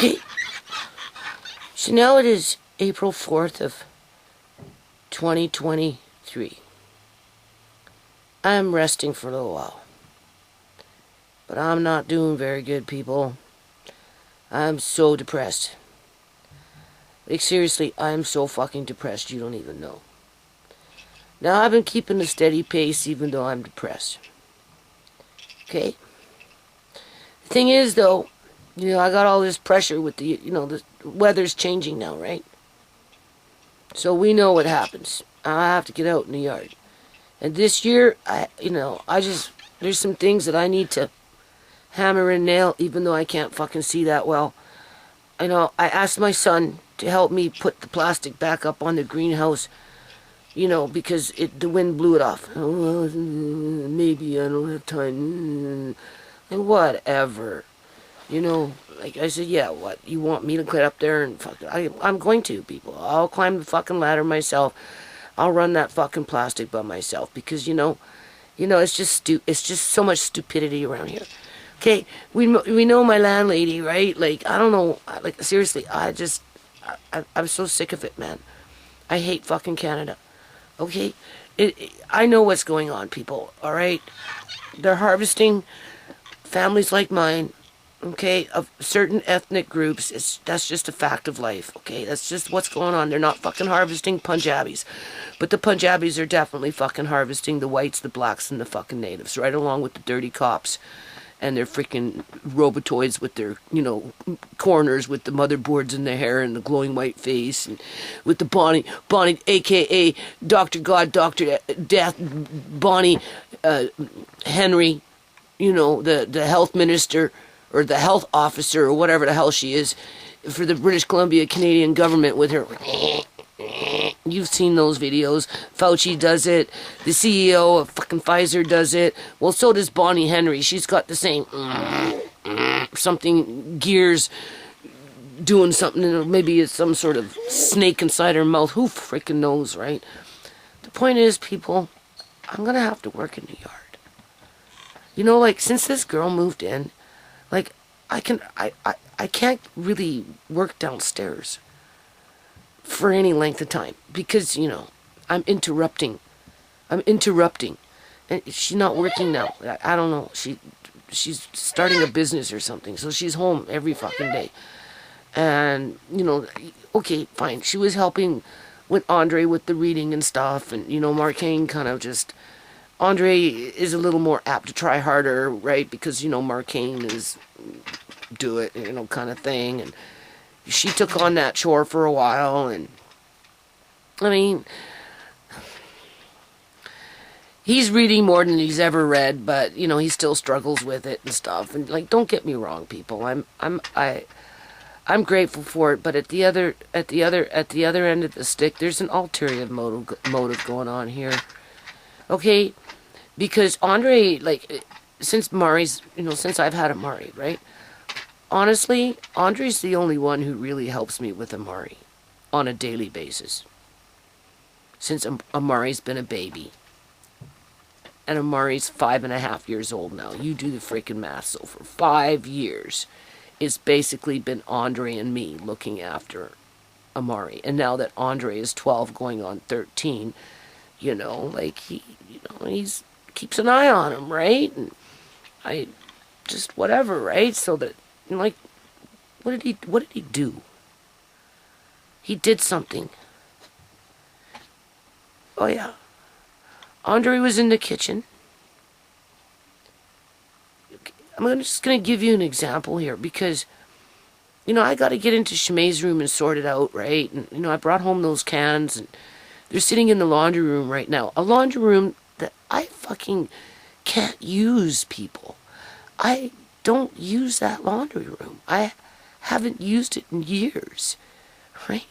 Okay. So now it is April 4th of 2023. I'm resting for a little while. But I'm not doing very good, people. I'm so depressed. Like, seriously, I'm so fucking depressed you don't even know. Now, I've been keeping a steady pace even though I'm depressed. Okay? The thing is, though, I got all this pressure with the weather's changing now, right? So we know what happens. I have to get out in the yard. And this year, there's some things that I need to hammer and nail, even though I can't fucking see that well. I asked my son to help me put the plastic back up on the greenhouse, because the wind blew it off. Oh, maybe I don't have time. Whatever. Like I said, yeah, what? You want me to get up there and I'm going to, people. I'll climb the fucking ladder myself. I'll run that fucking plastic by myself because, it's just so much stupidity around here. Okay, we know my landlady, right? Like, I don't know, like, seriously, I'm so sick of it, man. I hate fucking Canada. Okay? I know what's going on, people, alright? They're harvesting families like mine, okay, of certain ethnic groups. That's just a fact of life, okay? That's just what's going on. They're not fucking harvesting Punjabis. But the Punjabis are definitely fucking harvesting the whites, the blacks, and the fucking natives, right along with the dirty cops and their freaking robotoids with their, corners with the motherboards in their hair and the glowing white face, and with the Bonnie, a.k.a. Dr. God, Dr. Death, Bonnie Henry, the health minister, or the health officer, or whatever the hell she is, for the British Columbia Canadian government with her. You've seen those videos. Fauci does it. The CEO of fucking Pfizer does it. Well, so does Bonnie Henry. She's got the same something, gears doing something. Maybe it's some sort of snake inside her mouth. Who freaking knows, right? The point is, people, I'm going to have to work in the yard. Like, since this girl moved in, like, I can't really work downstairs for any length of time because, I'm interrupting. And she's not working now. I don't know. She's starting a business or something, so she's home every fucking day. And, okay, fine. She was helping with Andre with the reading and stuff, and, Marcaine kind of just... Andre is a little more apt to try harder, right? Because, Marcaine is do it, kind of thing. And she took on that chore for a while, and I mean, he's reading more than he's ever read, but he still struggles with it and stuff. And like, don't get me wrong, people. I'm grateful for it, but at the other end of the stick, there's an ulterior motive going on here. Okay, because Andre, like, since Mari's, since I've had Amari, right? Honestly, Andre's the only one who really helps me with Amari on a daily basis. Since Amari's been a baby. And Amari's 5.5 years old now. You do the freaking math. So for 5 years, it's basically been Andre and me looking after Amari. And now that Andre is 12 going on 13, like he's keeps an eye on him, right? And I just whatever, right? So that, like, what did he do? He did something. Oh yeah. Andre was in the kitchen. I'm just going to give you an example here because, I got to get into Shemai's room and sort it out, right? And, I brought home those cans and they're sitting in the laundry room right now. A laundry room that I fucking can't use, people. I don't use that laundry room. I haven't used it in years, right?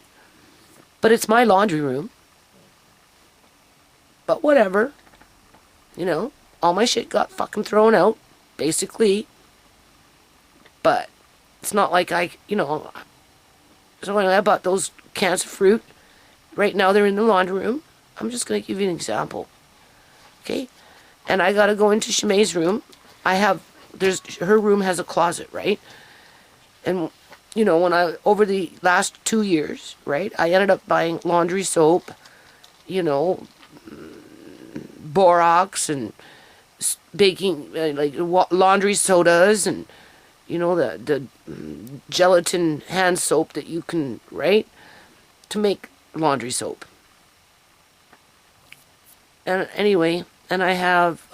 But it's my laundry room. But whatever. All my shit got fucking thrown out, basically. But it's not like so when I bought those cans of fruit, right now they're in the laundry room. I'm just going to give you an example. Okay? And I got to go into Shemai's room. Her room has a closet, right? And you know, over the last 2 years, right, I ended up buying laundry soap, you know, borax and baking, laundry sodas, and, you know, the gelatin hand soap that you can, right, to make laundry soap. And anyway, and I have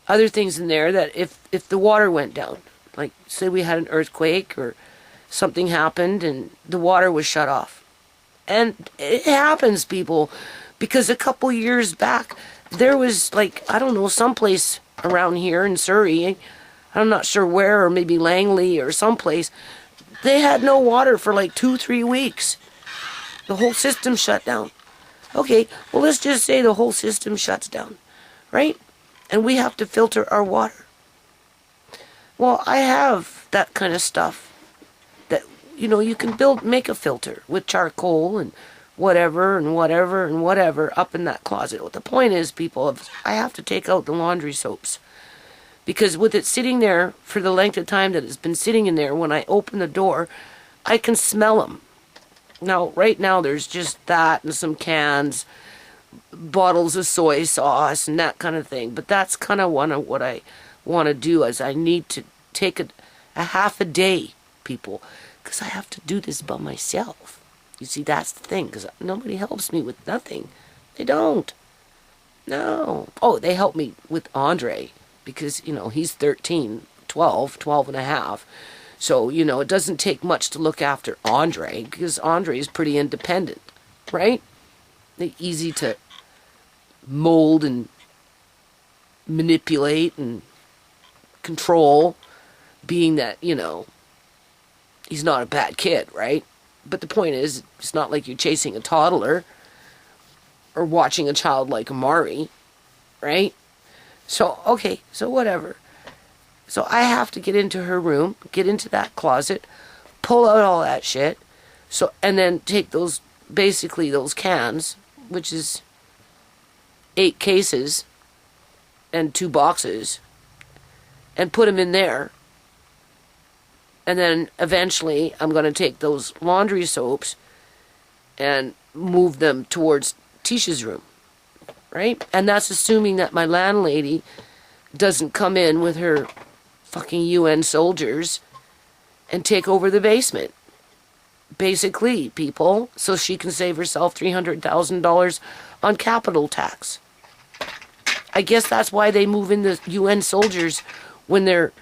other things in there that if the water went down, like say we had an earthquake or something happened and the water was shut off. And it happens, people, because a couple years back, there was, like, I don't know, someplace around here in Surrey, I'm not sure where, or maybe Langley or someplace, they had no water for like 2-3 weeks. The whole system shut down. Okay, well, let's just say the whole system shuts down, right? And we have to filter our water. Well, I have that kind of stuff that, you know, you can make a filter with charcoal and whatever and whatever and whatever up in that closet. What the point is, people, I have to take out the laundry soaps. Because with it sitting there for the length of time that it's been sitting in there, when I open the door, I can smell them. Now, right now, there's just that and some cans, bottles of soy sauce and that kind of thing. But that's kind of one of what I want to do, is I need to take a half a day, people, because I have to do this by myself. You see, that's the thing, because nobody helps me with nothing. They don't. No. Oh, they help me with Andre, because, you know, he's 13, 12 and a half. So, you know, it doesn't take much to look after Andre, because Andre is pretty independent, right? They're easy to mold and manipulate and control, being that, you know, he's not a bad kid, right? But the point is, it's not like you're chasing a toddler or watching a child like Amari, right? So, okay, so whatever. So I have to get into her room, get into that closet, pull out all that shit, so, and then take those, basically those cans, which is 8 cases and 2 boxes, and put them in there. And then eventually I'm going to take those laundry soaps and move them towards Tisha's room, right? And that's assuming that my landlady doesn't come in with her fucking UN soldiers and take over the basement. Basically, people, so she can save herself $300,000 on capital tax. I guess that's why they move in the UN soldiers when they're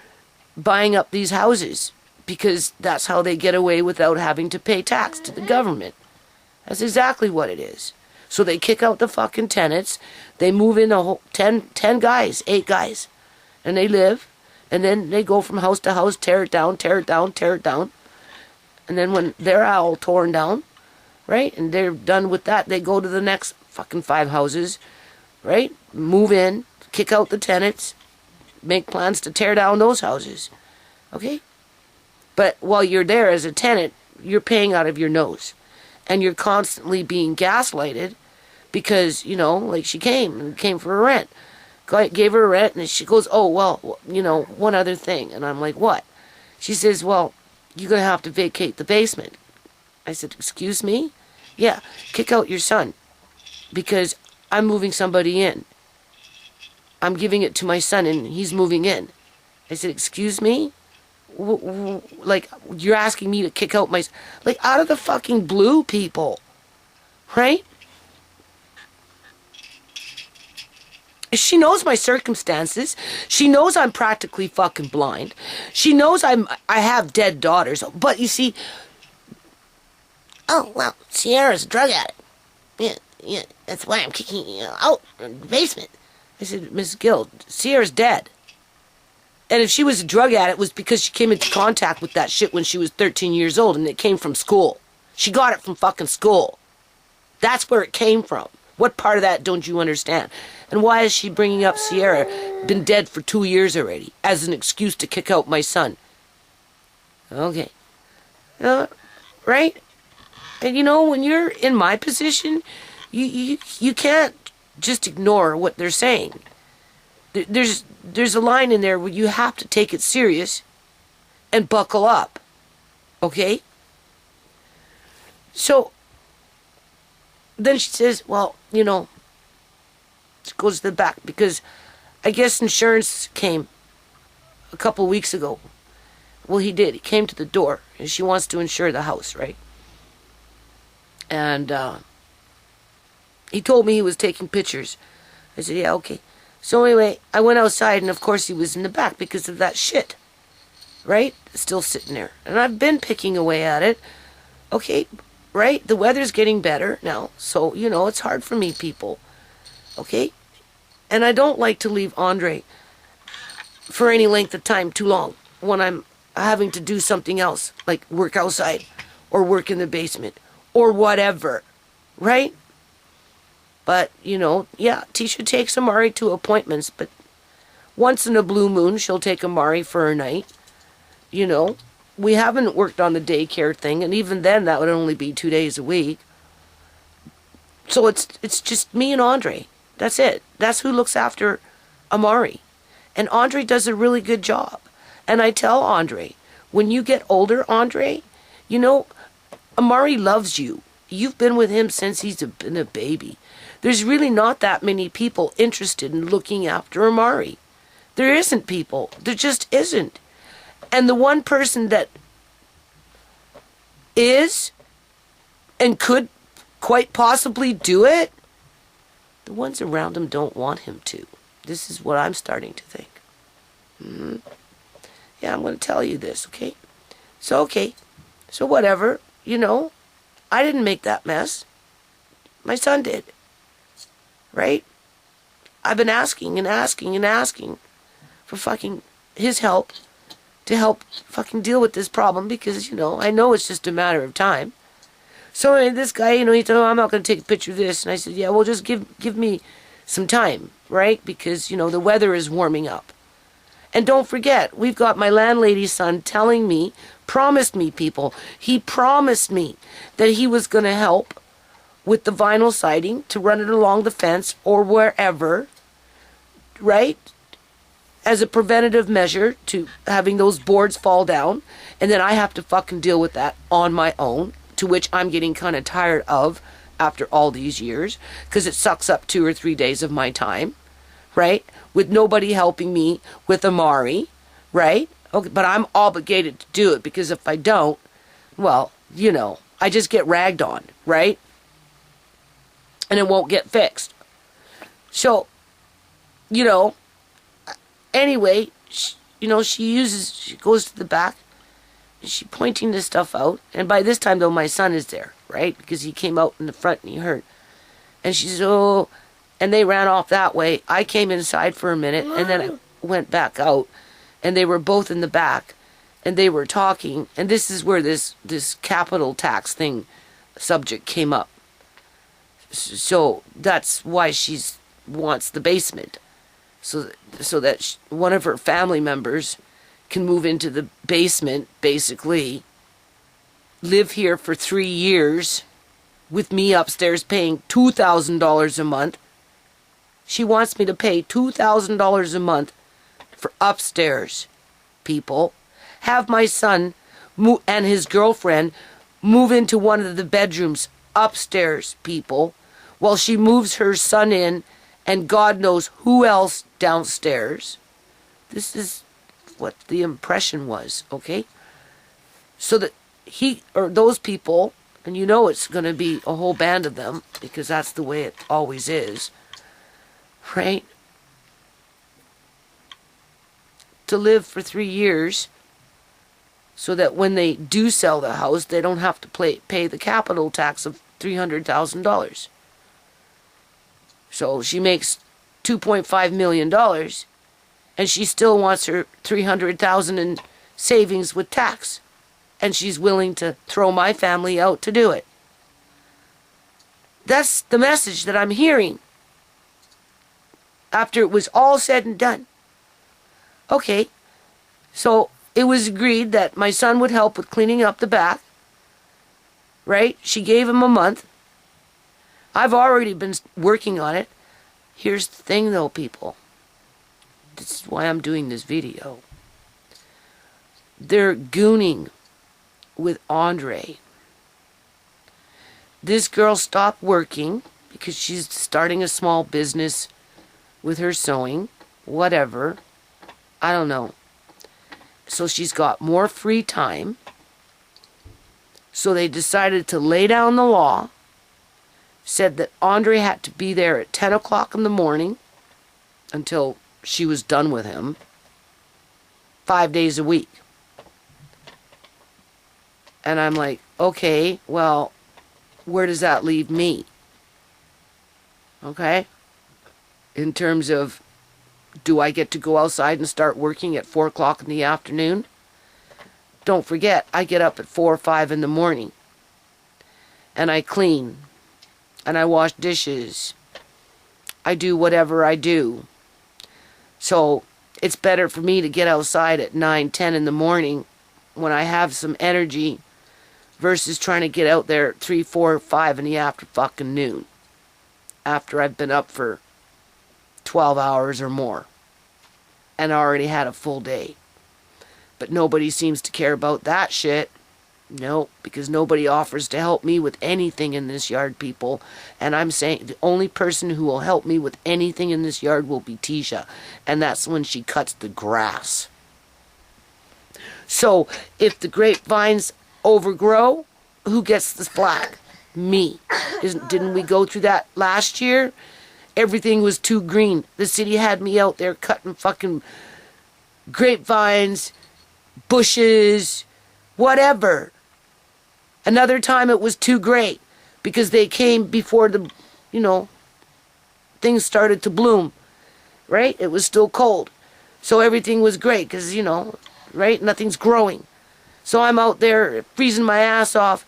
buying up these houses, because that's how they get away without having to pay tax to the government. That's exactly what it is. So they kick out the fucking tenants, they move in a whole 10 guys, 8 guys, and they live, and then they go from house to house, tear it down, tear it down, tear it down. And then when they're all torn down, right, and they're done with that, they go to the next fucking 5 houses, right, move in, kick out the tenants, make plans to tear down those houses, okay? But while you're there as a tenant, you're paying out of your nose. And you're constantly being gaslighted because, you know, like she came for a rent. Gave her a rent, and she goes, oh, well, you know, one other thing. And I'm like, what? She says, well, you're going to have to vacate the basement. I said, excuse me? Yeah, kick out your son, because I'm moving somebody in. I'm giving it to my son, and he's moving in. I said, excuse me? Like, you're asking me to kick out my... Like, out of the fucking blue, people. Right? She knows my circumstances. She knows I'm practically fucking blind. She knows I have dead daughters. But, you see... Oh, well, Sierra's a drug addict. Yeah, that's why I'm kicking you out in the basement. I said, Miss Gill, Sierra's dead. And if she was a drug addict, it was because she came into contact with that shit when she was 13 years old, and it came from school. She got it from fucking school. That's where it came from. What part of that don't you understand? And why is she bringing up Sierra, been dead for 2 years already, as an excuse to kick out my son? Okay. Right? And you know, when you're in my position, you can't just ignore what they're saying. There's a line in there where you have to take it serious and buckle up. Okay? So, then she says, well, you know, she goes to the back because I guess insurance came a couple weeks ago. Well, he did. He came to the door and she wants to insure the house, right? And he told me he was taking pictures. I said, yeah, okay. So anyway, I went outside and of course he was in the back because of that shit. Right? Still sitting there. And I've been picking away at it. Okay, right? The weather's getting better now. So, you know, it's hard for me, people. Okay? And I don't like to leave Andre for any length of time too long when I'm having to do something else, like work outside or work in the basement or whatever. Right? But, you know, yeah, Tisha takes Amari to appointments, but once in a blue moon, she'll take Amari for a night. You know, we haven't worked on the daycare thing, and even then, that would only be 2 days a week. So it's just me and Andre. That's it. That's who looks after Amari. And Andre does a really good job. And I tell Andre, when you get older, Andre, you know, Amari loves you. You've been with him since he's been a baby. There's really not that many people interested in looking after Amari. There isn't people. There just isn't. And the one person that is and could quite possibly do it, the ones around him don't want him to. This is what I'm starting to think. Yeah, I'm going to tell you this, okay? Okay. So whatever, you know, I didn't make that mess. My son did. Right? I've been asking and asking and asking for fucking his help to help fucking deal with this problem because, you know, I know it's just a matter of time. So this guy, you know, he told me, I'm not going to take a picture of this. And I said, yeah, well, just give me some time, right? Because, you know, the weather is warming up. And don't forget, we've got my landlady's son telling me, promised me, people, he promised me that he was going to help with the vinyl siding to run it along the fence or wherever, right? As a preventative measure to having those boards fall down. And then I have to fucking deal with that on my own, to which I'm getting kind of tired of after all these years, because it sucks up 2 or 3 days of my time, right? With nobody helping me with Amari, right? Okay, but I'm obligated to do it because if I don't, well, you know, I just get ragged on, right? And it won't get fixed. So, you know, anyway, she goes to the back, and she's pointing this stuff out. And by this time, though, my son is there, right? Because he came out in the front and he heard. And she says, oh, and they ran off that way. I came inside for a minute, and then I went back out, and they were both in the back, and they were talking. And this is where this capital tax thing subject came up. So that's why she wants the basement, so that one of her family members can move into the basement, basically, live here for 3 years, with me upstairs paying $2,000 a month. She wants me to pay $2,000 a month for upstairs, people. Have my son and his girlfriend move into one of the bedrooms upstairs, people, while she moves her son in and God knows who else downstairs. This is what the impression was, okay? So that those people, and you know it's going to be a whole band of them, because that's the way it always is, right? To live for 3 years so that when they do sell the house, they don't have to pay the capital tax of $300,000. So she makes $2.5 million, and she still wants her $300,000 in savings with tax, and she's willing to throw my family out to do it. That's the message that I'm hearing after it was all said and done. Okay, so it was agreed that my son would help with cleaning up the back, right? She gave him a month. I've already been working on it. Here's the thing, though, people. This is why I'm doing this video. They're gooning with Andre. This girl stopped working because she's starting a small business with her sewing, whatever. I don't know. So she's got more free time. So they decided to lay down the law, said that Andre had to be there at 10 o'clock in the morning until she was done with him, 5 days a week. And I'm like, okay, well, where does that leave me? Okay? In terms of, do I get to go outside and start working at 4 o'clock in the afternoon? Don't forget, I get up at 4 or 5 in the morning. And I clean. And I wash dishes. I do whatever I do. So it's better for me to get outside at 9, 10 in the morning when I have some energy versus trying to get out there at 3, 4, 5 in the after fucking noon. After I've been up for 12 hours or more. And already had a full day. But nobody seems to care about that shit. No, because nobody offers to help me with anything in this yard, people. And I'm saying the only person who will help me with anything in this yard will be Tisha. And that's when she cuts the grass. So, if the grapevines overgrow, who gets the slack? Me. Didn't we go through that last year? Everything was too green. The city had me out there cutting fucking grapevines, bushes, whatever. Another time it was too great because they came before the, things started to bloom, right? It was still cold. So everything was great because, right? Nothing's growing. So I'm out there freezing my ass off,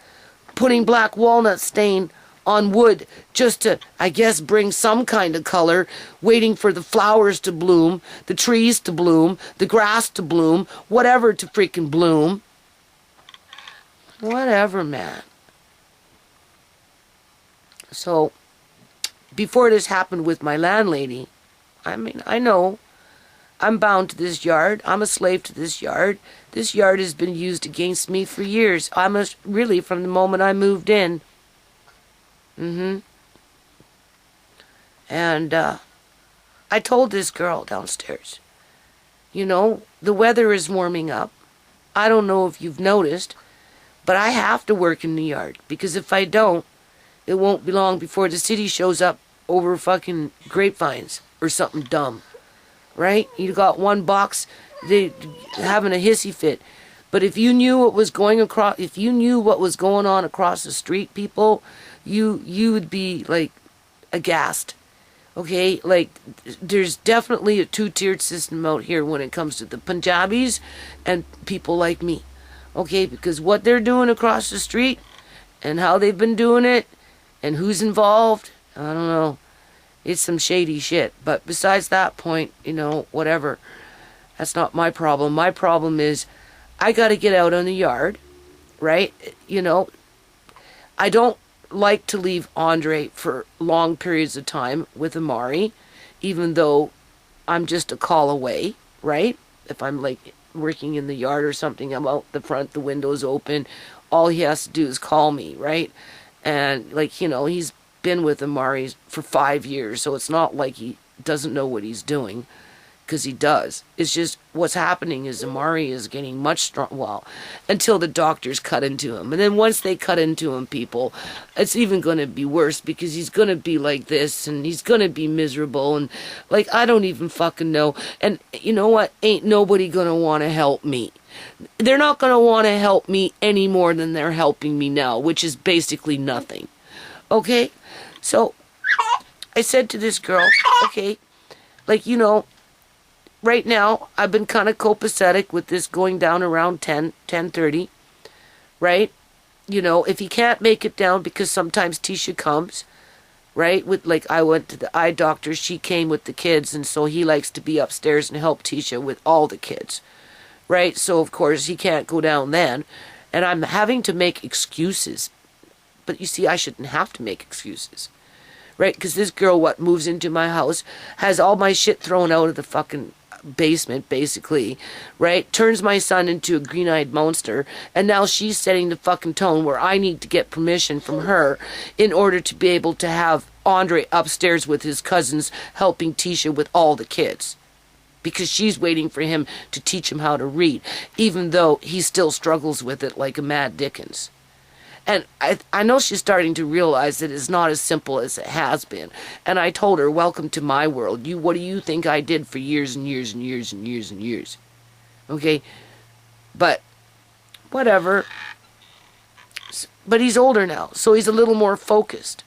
putting black walnut stain on wood just to, I guess, bring some kind of color, waiting for the flowers to bloom, the trees to bloom, the grass to bloom, whatever to freaking bloom. Whatever, man. So, before this happened with my landlady, I know I'm bound to this yard. I'm a slave to this yard. This yard has been used against me for years. Really from the moment I moved in. And I told this girl downstairs, the weather is warming up. I don't know if you've noticed, but I have to work in the yard, because if I don't, it won't be long before the city shows up over fucking grapevines or something dumb, right? You got one box, they having a hissy fit. But if you knew what was going on across the street, people, you would be like aghast. Okay, like there's definitely a two-tiered system out here when it comes to the Punjabis and people like me. Okay, because what they're doing across the street and how they've been doing it and who's involved, I don't know. It's some shady shit. But besides that point, whatever. That's not my problem. My problem is I got to get out on the yard, right? I don't like to leave Andre for long periods of time with Amari, even though I'm just a call away, right? If I'm like working in the yard or something, I'm out the front, the window's open, all he has to do is call me, right? And he's been with Amari for 5 years, so it's not like he doesn't know what he's doing, because he does. It's just what's happening is Amari is getting much strong, until the doctors cut into him. And then once they cut into him, people, it's even going to be worse, because he's going to be like this and he's going to be miserable and I don't even fucking know. And you know what? Ain't nobody going to want to help me. They're not going to want to help me any more than they're helping me now, which is basically nothing. Okay? So I said to this girl, okay, right now, I've been kind of copacetic with this going down around 10:30, right? If he can't make it down, because sometimes Tisha comes, right? I went to the eye doctor, she came with the kids, and so he likes to be upstairs and help Tisha with all the kids, right? So, of course, he can't go down then, and I'm having to make excuses. But you see, I shouldn't have to make excuses, right? Because this girl, moves into my house, has all my shit thrown out of the fucking basement, basically, right? Turns my son into a green-eyed monster, and now she's setting the fucking tone where I need to get permission from her in order to be able to have Andre upstairs with his cousins helping Tisha with all the kids. Because she's waiting for him to teach him how to read, even though he still struggles with it like a mad Dickens. And I know she's starting to realize that it's not as simple as it has been. And I told her, welcome to my world. What do you think I did for years and years and years and years and years? Okay? But, whatever. But he's older now, so he's a little more focused.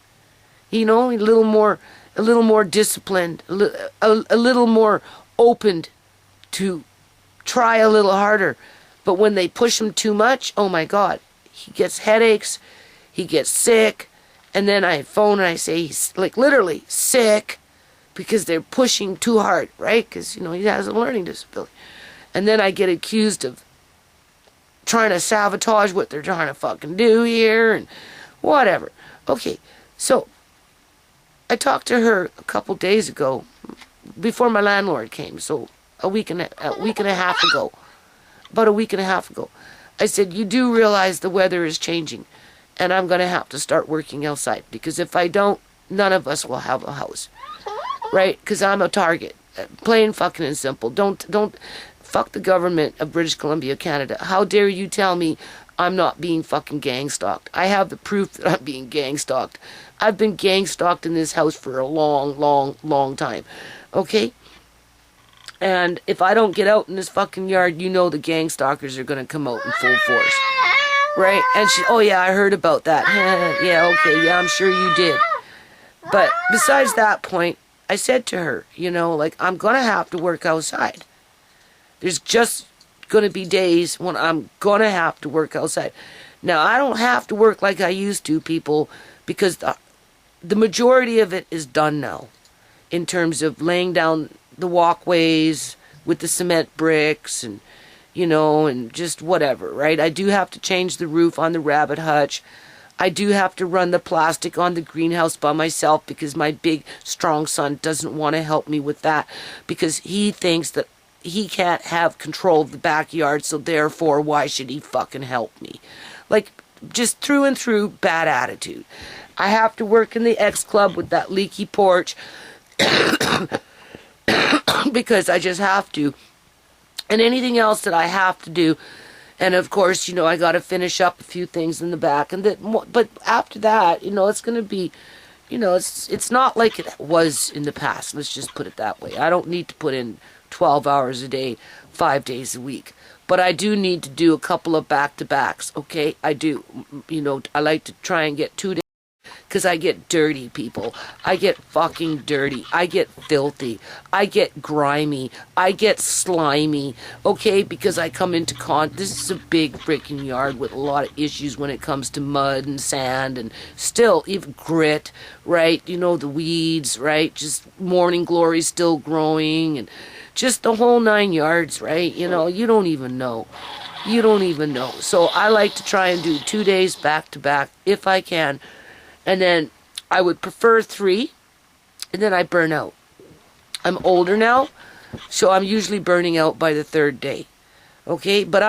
You know, a little more disciplined, a little more opened to try a little harder. But when they push him too much, oh my God. He gets headaches, he gets sick, and then I phone and I say he's like literally sick because they're pushing too hard, right? Because, you know, he has a learning disability. And then I get accused of trying to sabotage what they're trying to fucking do here and whatever. Okay, so I talked to her a couple days ago before my landlord came, so a week and a half ago. About a week and a half ago. I said, you do realize the weather is changing, and I'm going to have to start working outside, because if I don't, none of us will have a house, right? Because I'm a target, plain fucking and simple. Don't, fuck the government of British Columbia, Canada. How dare you tell me I'm not being fucking gang-stalked? I have the proof that I'm being gang-stalked. I've been gang-stalked in this house for a long, long, long time, okay? And if I don't get out in this fucking yard, you know the gang stalkers are going to come out in full force. Right? And she, oh yeah, I heard about that. Yeah, okay, yeah, I'm sure you did. But besides that point, I said to her, you know, like, I'm going to have to work outside. There's just going to be days when I'm going to have to work outside. Now, I don't have to work like I used to, people, because the majority of it is done now. In terms of laying down the walkways with the cement bricks and, you know, and just whatever, right? I do have to change the roof on the rabbit hutch. I do have to run the plastic on the greenhouse by myself because my big, strong son doesn't want to help me with that because he thinks that he can't have control of the backyard, so therefore, why should he fucking help me? Like, just through and through, bad attitude. I have to work in the X Club with that leaky porch because I just have to. And anything else that I have to do. And of course, you know, I got to finish up a few things in the back. And but after that, you know, it's going to be, you know, it's not like it was in the past. Let's just put it that way. I don't need to put in 12 hours a day, 5 days a week. But I do need to do a couple of back-to-backs, okay? I do. You know, I like to try and get 2 days. Because I get dirty, people. I get fucking dirty. I get filthy. I get grimy. I get slimy. Okay? Because I come into this is a big freaking yard with a lot of issues when it comes to mud and sand and still even grit, right? You know, the weeds, right? Just morning glory still growing and just the whole 9 yards, right? You know, you don't even know. You don't even know. So I like to try and do 2 days back to back if I can. And then I would prefer 3, and then I burn out. I'm older now, so I'm usually burning out by the 3rd day. Okay, but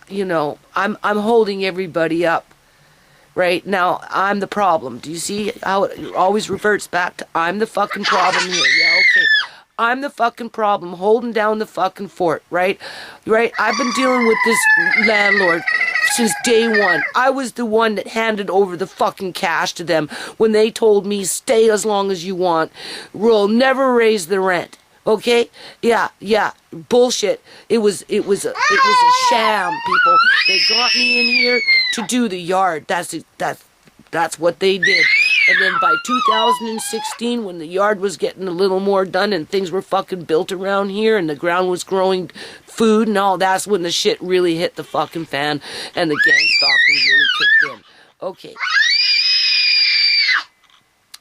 you know, I'm holding everybody up. Right now, I'm the problem. Do you see how it always reverts back to I'm the fucking problem here? Yeah, okay. I'm the fucking problem, holding down the fucking fort, right? Right? I've been dealing with this landlord since day one. I was the one that handed over the fucking cash to them when they told me, stay as long as you want. We'll never raise the rent. Okay? Yeah. Bullshit. It was a sham, people. They got me in here to do the yard. That's what they did. And then by 2016, when the yard was getting a little more done and things were fucking built around here and the ground was growing food and all, that's when the shit really hit the fucking fan and the gang stalking really kicked in. Okay.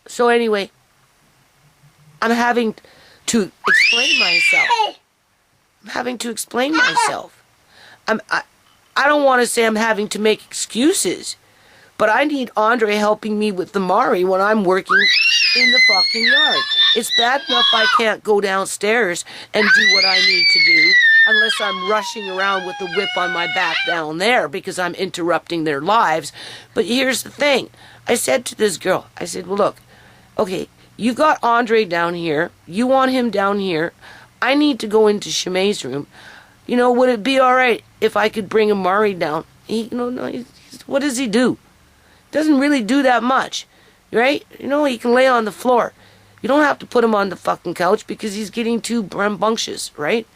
So anyway, I'm having to explain myself. I don't want to say I'm having to make excuses. But I need Andre helping me with the Mari when I'm working in the fucking yard. It's bad enough I can't go downstairs and do what I need to do unless I'm rushing around with the whip on my back down there because I'm interrupting their lives. But here's the thing. I said to this girl, I said, well, look, okay, you got Andre down here. You want him down here. I need to go into Shimei's room. You know, would it be all right if I could bring Amari down? What does he do? Doesn't really do that much, right? You know, he can lay on the floor. You don't have to put him on the fucking couch because he's getting too rambunctious, right?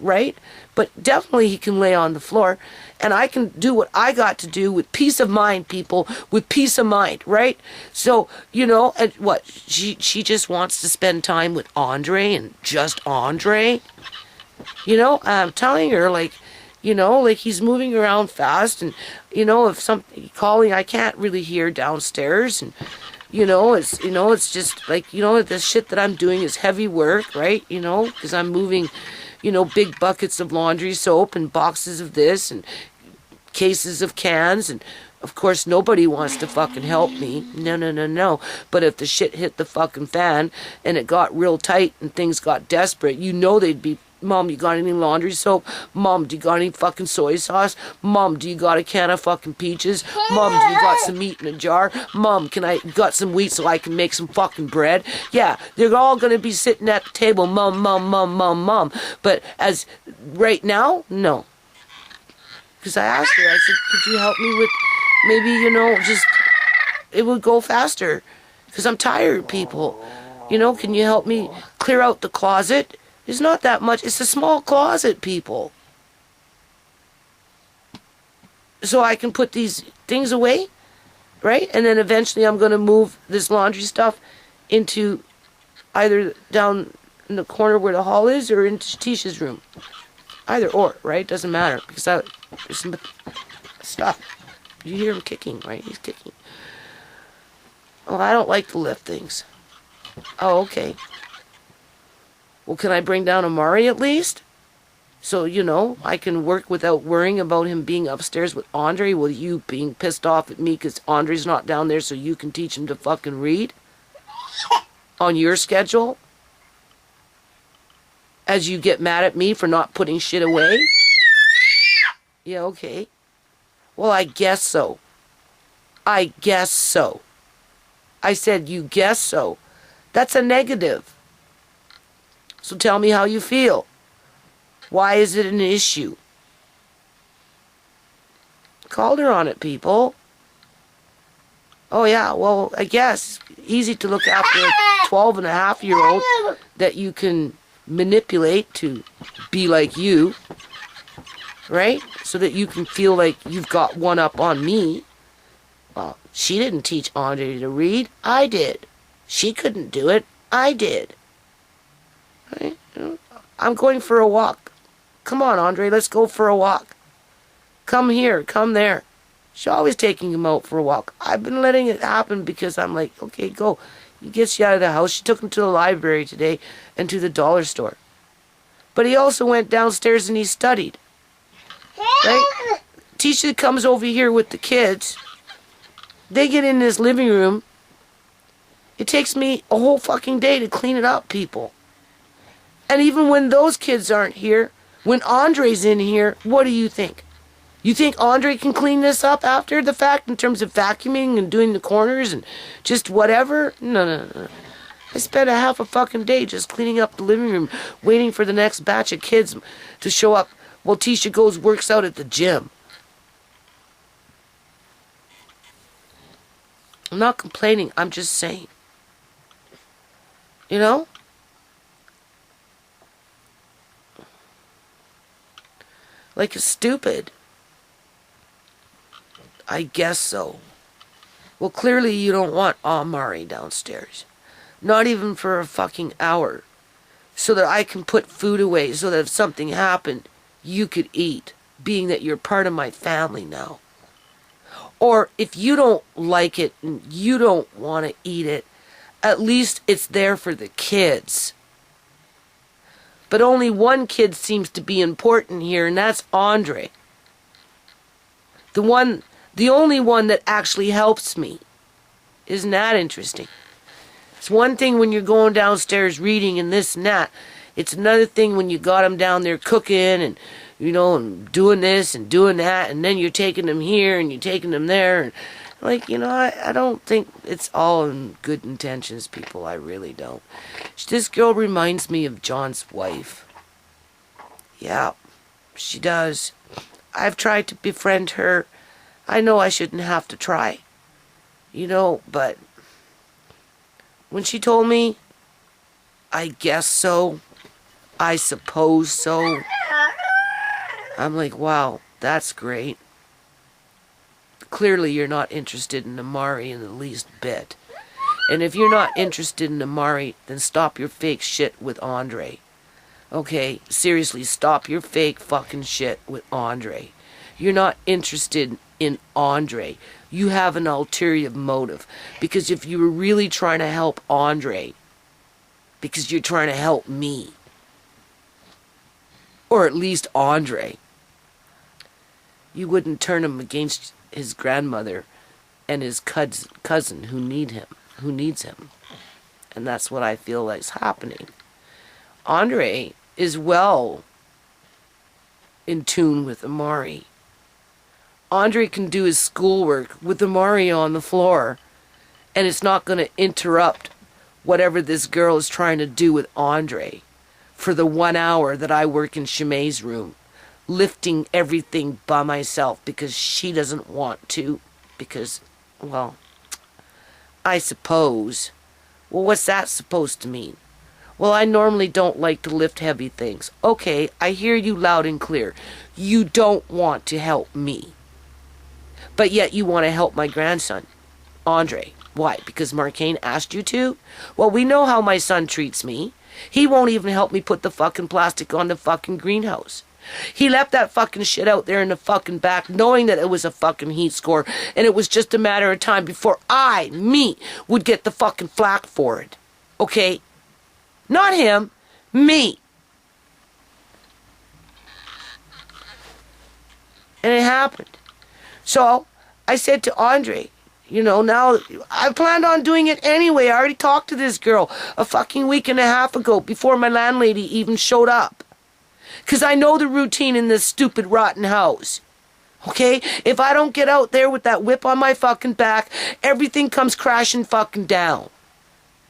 Right? But definitely he can lay on the floor, and I can do what I got to do with peace of mind, people, with peace of mind, right? So, you know, and what, she just wants to spend time with Andre and just Andre? You know, I'm telling her, like, you know, like he's moving around fast, and, you know, if something calling, I can't really hear downstairs, and, it's just like, the shit that I'm doing is heavy work, right? You know, because I'm moving, big buckets of laundry soap and boxes of this and cases of cans, and of course nobody wants to fucking help me. No. But if the shit hit the fucking fan and it got real tight and things got desperate, they'd be, Mom, you got any laundry soap? Mom, do you got any fucking soy sauce? Mom, do you got a can of fucking peaches? Mom, do you got some meat in a jar? Mom, got some wheat so I can make some fucking bread? Yeah, they're all gonna be sitting at the table, Mom. But as right now, no. Because I asked her, I said, could you help me with maybe, just, it would go faster. Because I'm tired, people. Can you help me clear out the closet? It's not that much. It's a small closet, people. So I can put these things away, right? And then eventually I'm going to move this laundry stuff into either down in the corner where the hall is or into Tisha's room. Either or, right? Doesn't matter. Because there's some stuff. You hear him kicking, right? He's kicking. Oh, I don't like to lift things. Oh, okay. Well, can I bring down Amari at least? So, I can work without worrying about him being upstairs with Andre, with you being pissed off at me because Andre's not down there so you can teach him to fucking read? On your schedule? As you get mad at me for not putting shit away? Yeah, okay. Well, I guess so. I said, you guess so. That's a negative. So tell me how you feel. Why is it an issue? Called her on it, people. Oh, yeah, well, I guess. Easy to look after a 12-and-a-half-year-old that you can manipulate to be like you. Right? So that you can feel like you've got one up on me. Well, she didn't teach Andre to read. I did. She couldn't do it. I did. Right? I'm going for a walk. Come on, Andre, let's go for a walk. Come here, come there. She's always taking him out for a walk. I've been letting it happen because I'm like, okay, go. He gets you out of the house. She took him to the library today and to the dollar store. But he also went downstairs and he studied. Right? Tisha comes over here with the kids. They get in this living room. It takes me a whole fucking day to clean it up, people. And even when those kids aren't here, when Andre's in here, what do you think? You think Andre can clean this up after the fact in terms of vacuuming and doing the corners and just whatever? No. I spent a half a fucking day just cleaning up the living room, waiting for the next batch of kids to show up while Tisha works out at the gym. I'm not complaining, I'm just saying. Like it's stupid. I guess so. Well, clearly you don't want Amari downstairs. Not even for a fucking hour. So that I can put food away so that if something happened, you could eat. Being that you're part of my family now. Or if you don't like it and you don't want to eat it, at least it's there for the kids. But only one kid seems to be important here, and that's Andre. The only one that actually helps me. Isn't that interesting? It's one thing when you're going downstairs reading and this and that. It's another thing when you got them down there cooking and, and doing this and doing that, and then you're taking them here and you're taking them there. And I don't think it's all in good intentions, people. I really don't. This girl reminds me of John's wife. Yeah, she does. I've tried to befriend her. I know I shouldn't have to try. But when she told me, I guess so, I suppose so, I'm like, wow, that's great. Clearly you're not interested in Amari in the least bit. And if you're not interested in Amari, then stop your fake shit with Andre. Okay, seriously, stop your fake fucking shit with Andre. You're not interested in Andre. You have an ulterior motive. Because if you were really trying to help Andre, because you're trying to help me, or at least Andre, you wouldn't turn him against his grandmother and his cousin who needs him. And that's what I feel like is happening. Andre is well in tune with Amari. Andre can do his schoolwork with Amari on the floor, and it's not going to interrupt whatever this girl is trying to do with Andre for the 1 hour that I work in Shimei's room, lifting everything by myself because she doesn't want to, because, well, I suppose. Well, what's that supposed to mean? Well, I normally don't like to lift heavy things. Okay, I hear you loud and clear. You don't want to help me. But yet you want to help my grandson, Andre. Why? Because Marcane asked you to? Well, we know how my son treats me. He won't even help me put the fucking plastic on the fucking greenhouse. He left that fucking shit out there in the fucking back knowing that it was a fucking heat score, and it was just a matter of time before me, would get the fucking flack for it. Okay? Not him. Me. And it happened. So, I said to Andre, now I planned on doing it anyway. I already talked to this girl a fucking week and a half ago before my landlady even showed up. Because I know the routine in this stupid rotten house. Okay? If I don't get out there with that whip on my fucking back, everything comes crashing fucking down.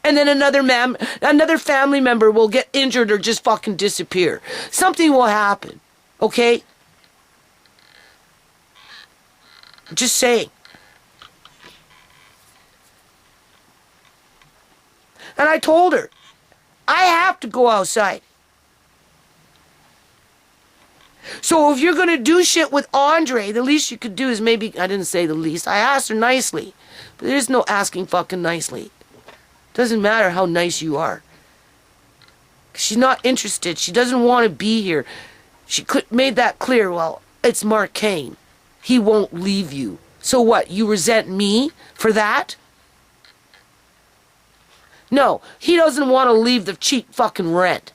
And then another family member will get injured or just fucking disappear. Something will happen. Okay? Just saying. And I told her, I have to go outside. So if you're going to do shit with Andre, the least you could do is maybe, I didn't say the least, I asked her nicely. But there's no asking fucking nicely. Doesn't matter how nice you are. She's not interested. She doesn't want to be here. She made that clear. Well, it's Marcane. He won't leave you. So what, you resent me for that? No, he doesn't want to leave the cheap fucking rent.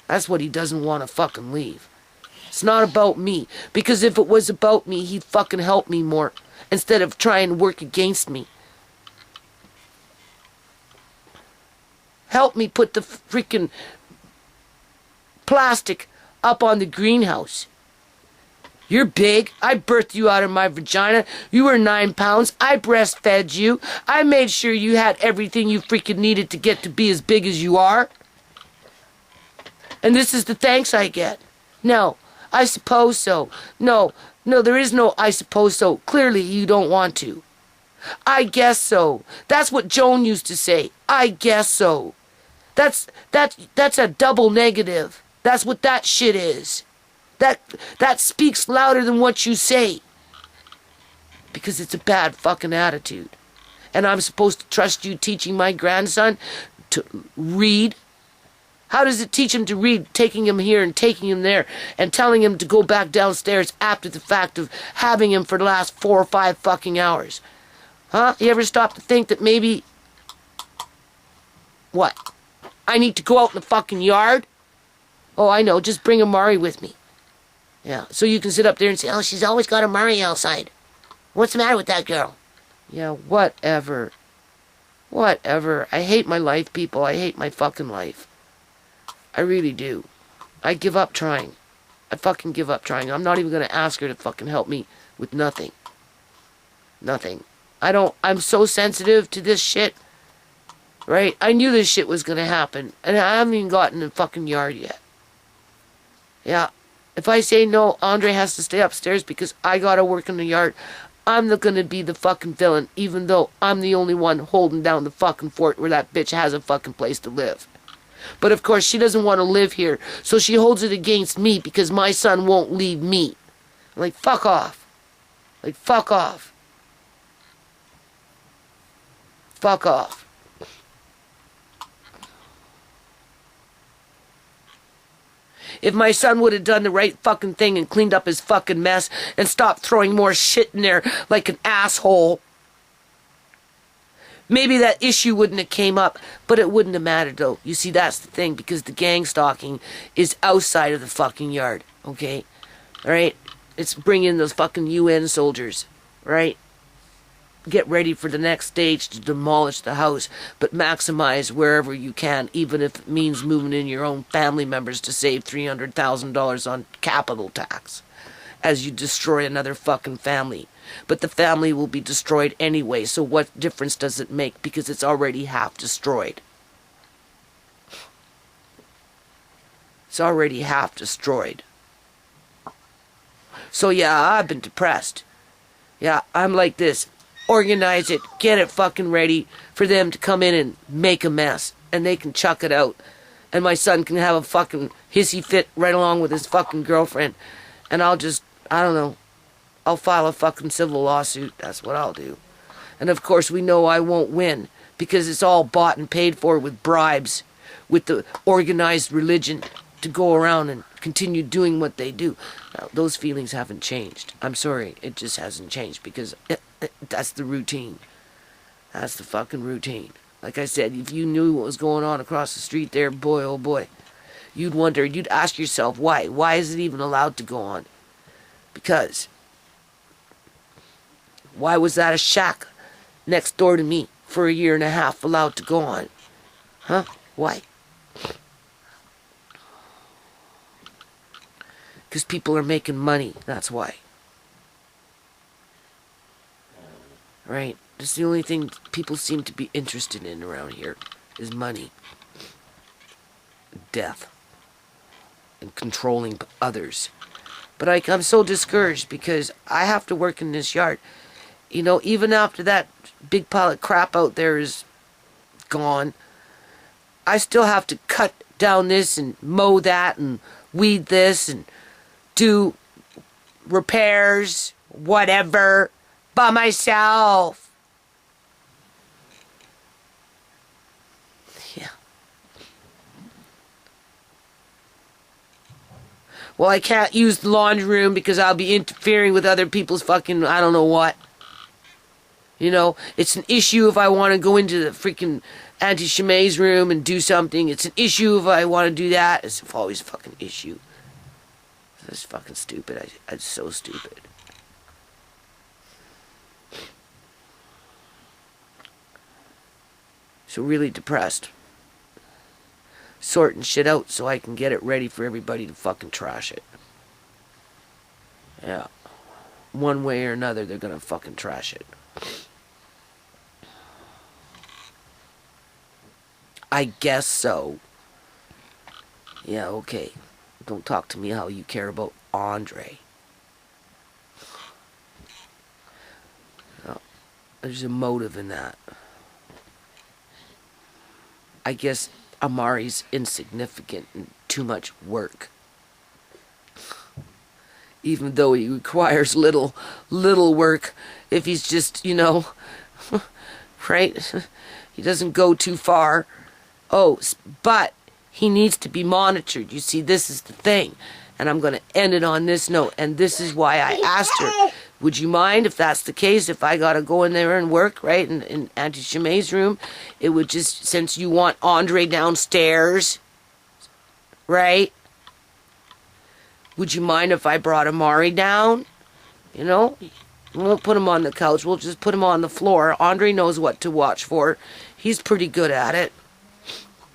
That's what he doesn't want to fucking leave. It's not about me. Because if it was about me, he'd fucking help me more. Instead of trying to work against me. Help me put the freaking plastic up on the greenhouse. You're big. I birthed you out of my vagina. You were 9 pounds. I breastfed you. I made sure you had everything you freaking needed to get to be as big as you are. And this is the thanks I get. No, I suppose so. No, there is no I suppose so. Clearly you don't want to. I guess so. That's what Joan used to say. I guess so. That's a double negative. That's what that shit is. That speaks louder than what you say. Because it's a bad fucking attitude. And I'm supposed to trust you teaching my grandson to read? How does it teach him to read, taking him here and taking him there, and telling him to go back downstairs after the fact of having him for the last 4 or 5 fucking hours? Huh? You ever stop to think that maybe... What? I need to go out in the fucking yard? Oh, I know. Just bring Amari with me. Yeah, so you can sit up there and say, oh, she's always got Amari outside. What's the matter with that girl? Yeah, whatever. Whatever. I hate my life, people. I hate my fucking life. I really do. I give up trying. I fucking give up trying. I'm not even gonna ask her to fucking help me with nothing. Nothing. I'm so sensitive to this shit. Right? I knew this shit was gonna happen. And I haven't even gotten in the fucking yard yet. Yeah. If I say no, Andre has to stay upstairs because I gotta work in the yard, I'm not gonna be the fucking villain, even though I'm the only one holding down the fucking fort where that bitch has a fucking place to live. But of course, she doesn't want to live here, so she holds it against me because my son won't leave me. I'm like, fuck off. Like, fuck off. Fuck off. If my son would have done the right fucking thing and cleaned up his fucking mess and stopped throwing more shit in there like an asshole, maybe that issue wouldn't have came up, but it wouldn't have mattered though. You see, that's the thing, because the gang stalking is outside of the fucking yard, okay? Alright? It's bringing those fucking UN soldiers, right? Get ready for the next stage to demolish the house, but maximize wherever you can, even if it means moving in your own family members to save $300,000 on capital tax as you destroy another fucking family. But the family will be destroyed anyway, so what difference does it make? Because it's already half destroyed. It's already half destroyed. So yeah, I've been depressed. Yeah, I'm like this. Organize it, get it fucking ready for them to come in and make a mess, and they can chuck it out, and my son can have a fucking hissy fit right along with his fucking girlfriend, and I don't know, I'll file a fucking civil lawsuit. That's what I'll do. And of course we know I won't win, because it's all bought and paid for with bribes, with the organized religion to go around and continue doing what they do. Now, those feelings haven't changed. I'm sorry, it just hasn't changed, because that's the routine. That's the fucking routine. Like I said, if you knew what was going on across the street there, boy, oh boy, you'd wonder, you'd ask yourself, why? Why is it even allowed to go on? Because, why was that a shack next door to me for a year and a half allowed to go on? Huh? Why? Because people are making money, that's why. Right? That's the only thing people seem to be interested in around here, is money, death, and controlling others. But I'm so discouraged because I have to work in this yard. You know, even after that big pile of crap out there is gone, I still have to cut down this and mow that and weed this and do repairs, whatever, by myself. Yeah. Well, I can't use the laundry room because I'll be interfering with other people's fucking, I don't know what. You know, it's an issue if I want to go into the freaking Auntie Shemay's room and do something. It's an issue if I want to do that. It's always a fucking issue. It's fucking stupid. I'm so stupid. So really depressed. Sorting shit out so I can get it ready for everybody to fucking trash it. Yeah. One way or another, they're gonna fucking trash it. I guess so. Yeah, okay. Don't talk to me how you care about Andre. No, there's a motive in that. I guess Amari's insignificant and too much work. Even though he requires little work, if he's just, you know, right? He doesn't go too far. Oh, but he needs to be monitored. You see, this is the thing. And I'm going to end it on this note. And this is why I asked her, would you mind if that's the case, if I got to go in there and work, right, in Auntie Shemay's room? It would just, since you want Andre downstairs, right? Would you mind if I brought Amari down? You know? We won't put him on the couch. We'll just put him on the floor. Andre knows what to watch for. He's pretty good at it.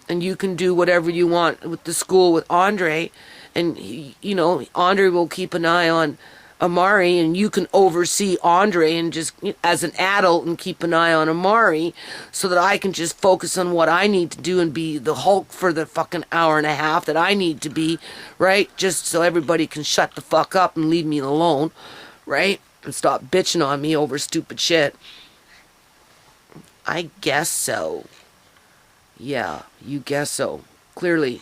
And you can do whatever you want with the school with Andre. And, you know, Andre will keep an eye on Amari, and you can oversee Andre and just, as an adult, and keep an eye on Amari so that I can just focus on what I need to do and be the Hulk for the fucking hour and a half that I need to be, right? Just so everybody can shut the fuck up and leave me alone, right? And stop bitching on me over stupid shit. I guess so. Yeah, you guess so. Clearly,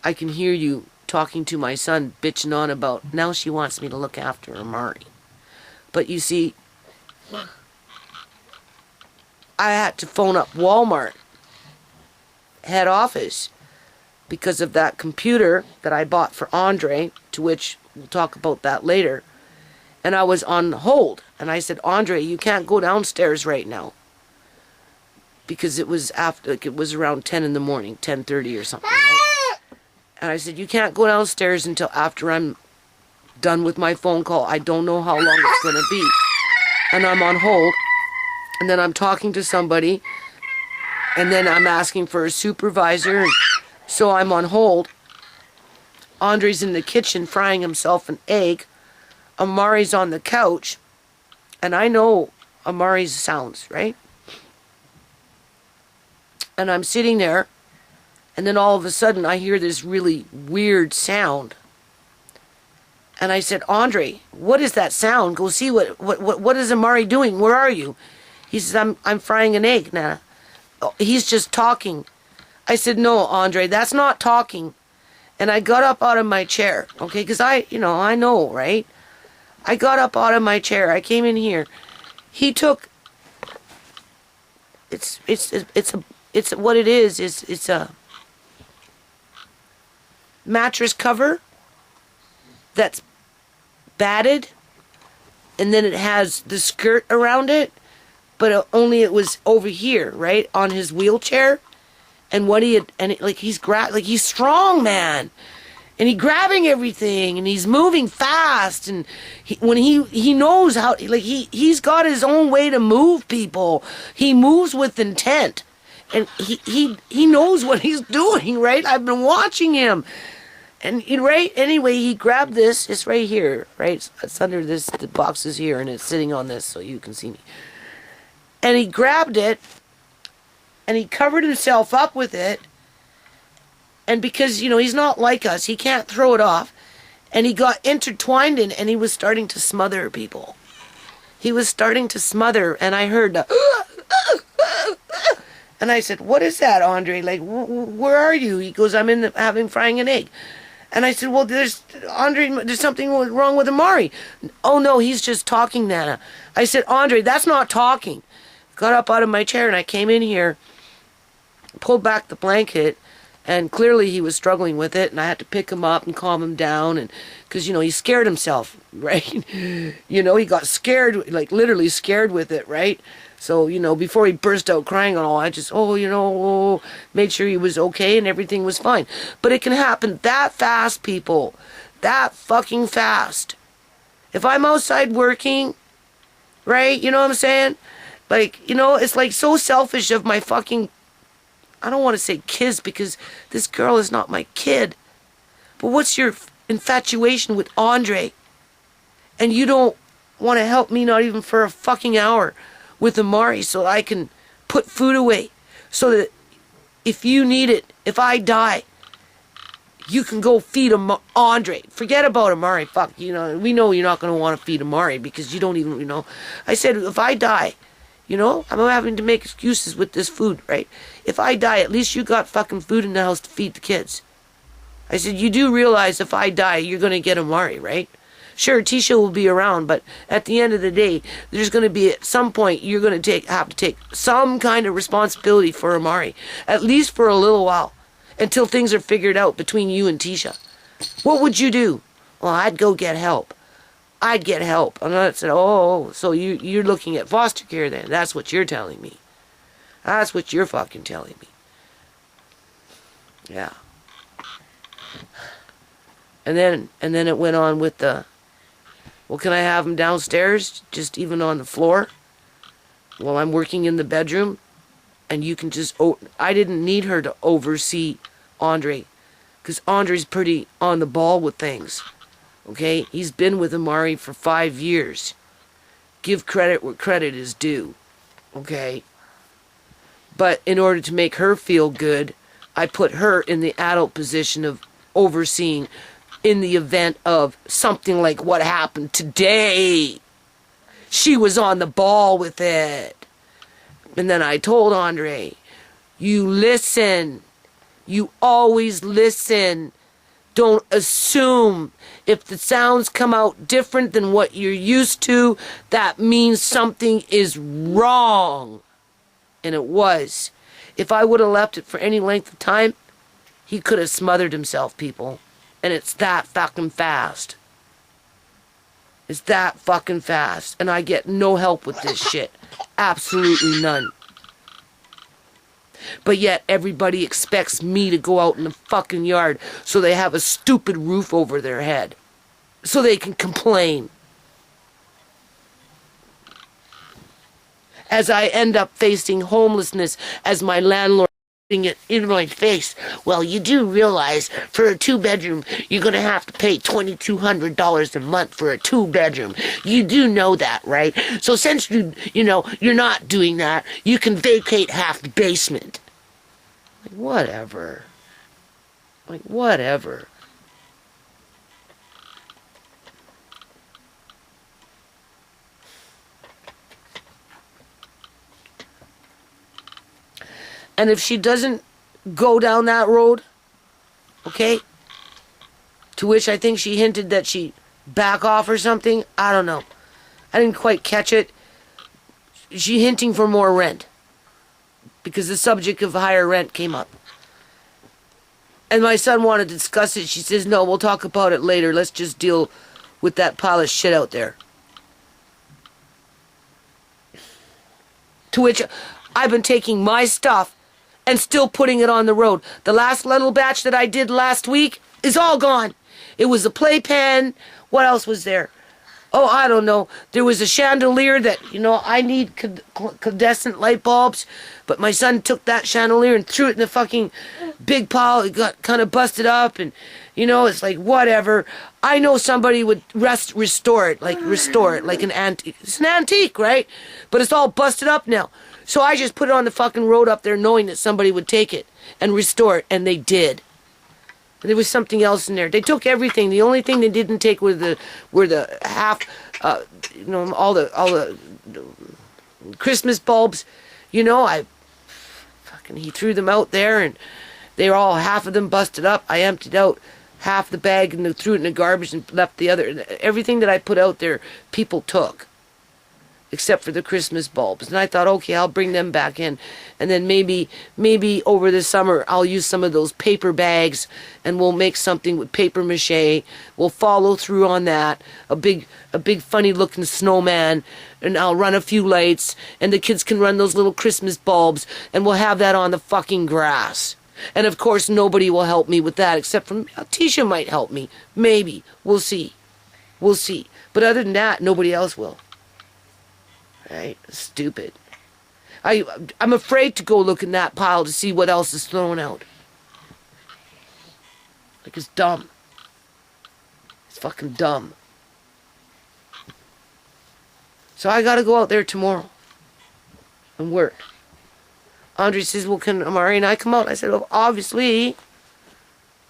I can hear you talking to my son, bitching on about, now she wants me to look after Amari. But you see, I had to phone up Walmart head office because of that computer that I bought for Andre, to which we'll talk about that later. And I was on hold, and I said, Andre, you can't go downstairs right now. Because it was after, like, it was around 10 in the morning, 10:30 or something. Right? And I said, you can't go downstairs until after I'm done with my phone call. I don't know how long it's going to be. And I'm on hold. And then I'm talking to somebody. And then I'm asking for a supervisor. And so I'm on hold. Andre's in the kitchen frying himself an egg. Amari's on the couch. And I know Amari's sounds, right? And I'm sitting there. And then all of a sudden, I hear this really weird sound. And I said, Andre, what is that sound? Go see what is Amari doing? Where are you? He says, I'm frying an egg, Nana. Oh, he's just talking. I said, no, Andre, that's not talking. And I got up out of my chair, okay? Because I know, right? I got up out of my chair. I came in here. He took. It's what it is. It's a mattress cover that's batted, and then it has the skirt around it, but only it was over here, right on his wheelchair. And what he had, and he's strong, man, and he's grabbing everything, and he's moving fast, and he knows how, like, he's got his own way to move people. He moves with intent, and he knows what he's doing, right? I've been watching him. And right, anyway, he grabbed this. It's right here, right? It's under this. The box is here, and it's sitting on this, so you can see me. And he grabbed it, and he covered himself up with it. And because, he's not like us, he can't throw it off. And he got intertwined in, and he was starting to smother people. He was starting to smother, and I heard the... And I said, what is that, Andre? Like, where are you? He goes, I'm frying an egg. And I said, well, there's something wrong with Amari. Oh, no, he's just talking, Nana. I said, Andre, that's not talking. Got up out of my chair, and I came in here, pulled back the blanket, and clearly he was struggling with it, and I had to pick him up and calm him down, and because, he scared himself, right? He got scared, like literally scared with it, right? So, before he burst out crying and all, I just, made sure he was okay and everything was fine. But it can happen that fast, people. That fucking fast. If I'm outside working, right, you know what I'm saying? Like, it's like so selfish of my fucking, I don't want to say kids because this girl is not my kid. But what's your infatuation with Andre? And you don't want to help me, not even for a fucking hour, with Amari, so I can put food away, so that if you need it, if I die, you can go feed Andre. Forget about Amari. Fuck, we know you're not going to want to feed Amari because you don't even, I said, if I die, I'm having to make excuses with this food, right? If I die, at least you got fucking food in the house to feed the kids. I said, you do realize if I die, you're going to get Amari, right? Sure, Tisha will be around, but at the end of the day, there's going to be, at some point, you're going to have to take some kind of responsibility for Amari, at least for a little while, until things are figured out between you and Tisha. What would you do? Well, I'd go get help. I'd get help. And I said, so you're looking at foster care then? That's what you're telling me. That's what you're fucking telling me. Yeah. And then it went on with the Well, can I have him downstairs, just even on the floor, while I'm working in the bedroom? And you can just... I didn't need her to oversee Andre, because Andre's pretty on the ball with things. Okay? He's been with Amari for 5 years. Give credit where credit is due. Okay? But in order to make her feel good, I put her in the adult position of overseeing in the event of something like what happened today. She was on the ball with it. And then I told Andre, you listen. You always listen. Don't assume. If the sounds come out different than what you're used to, that means something is wrong. And it was. If I would have left it for any length of time, he could have smothered himself, people. And it's that fucking fast. It's that fucking fast. And I get no help with this shit. Absolutely none. But yet everybody expects me to go out in the fucking yard so they have a stupid roof over their head. So they can complain. As I end up facing homelessness as my landlord putting it in my face. Well, you do realize for a 2-bedroom, you're going to have to pay $2,200 a month for a 2-bedroom. You do know that, right? So since you know, you're not doing that, you can vacate half the basement. Like, whatever. Like, whatever. And if she doesn't go down that road, okay, to which I think she hinted that she back off or something, I don't know. I didn't quite catch it. She hinting for more rent because the subject of higher rent came up. And my son wanted to discuss it. She says, no, we'll talk about it later. Let's just deal with that pile of shit out there. To which I've been taking my stuff and still putting it on the road. The last little batch that I did last week is all gone. It was a playpen. What else was there? Oh, I don't know. There was a chandelier that, you know, I need incandescent light bulbs. But my son took that chandelier and threw it in the fucking big pile. It got kind of busted up. And, you know, it's like, whatever. I know somebody would restore it like an antique. It's an antique, right? But it's all busted up now. So I just put it on the fucking road up there knowing that somebody would take it and restore it, and they did. And there was something else in there. They took everything. The only thing they didn't take were the half, you know, all the Christmas bulbs. You know, he threw them out there, and they were all, half of them busted up. I emptied out half the bag and threw it in the garbage and left the other. Everything that I put out there, people took. Except for the Christmas bulbs. And I thought, okay, I'll bring them back in. And then maybe over the summer, I'll use some of those paper bags and we'll make something with paper mache. We'll follow through on that. A big funny looking snowman. And I'll run a few lights. And the kids can run those little Christmas bulbs. And we'll have that on the fucking grass. And of course, nobody will help me with that except for Tisha might help me. Maybe. We'll see. We'll see. But other than that, nobody else will. Right? Stupid. I'm afraid to go look in that pile to see what else is thrown out. Like, it's dumb. It's fucking dumb. So I gotta go out there tomorrow and work. Andre says, well, can Amari and I come out? I said, well, obviously,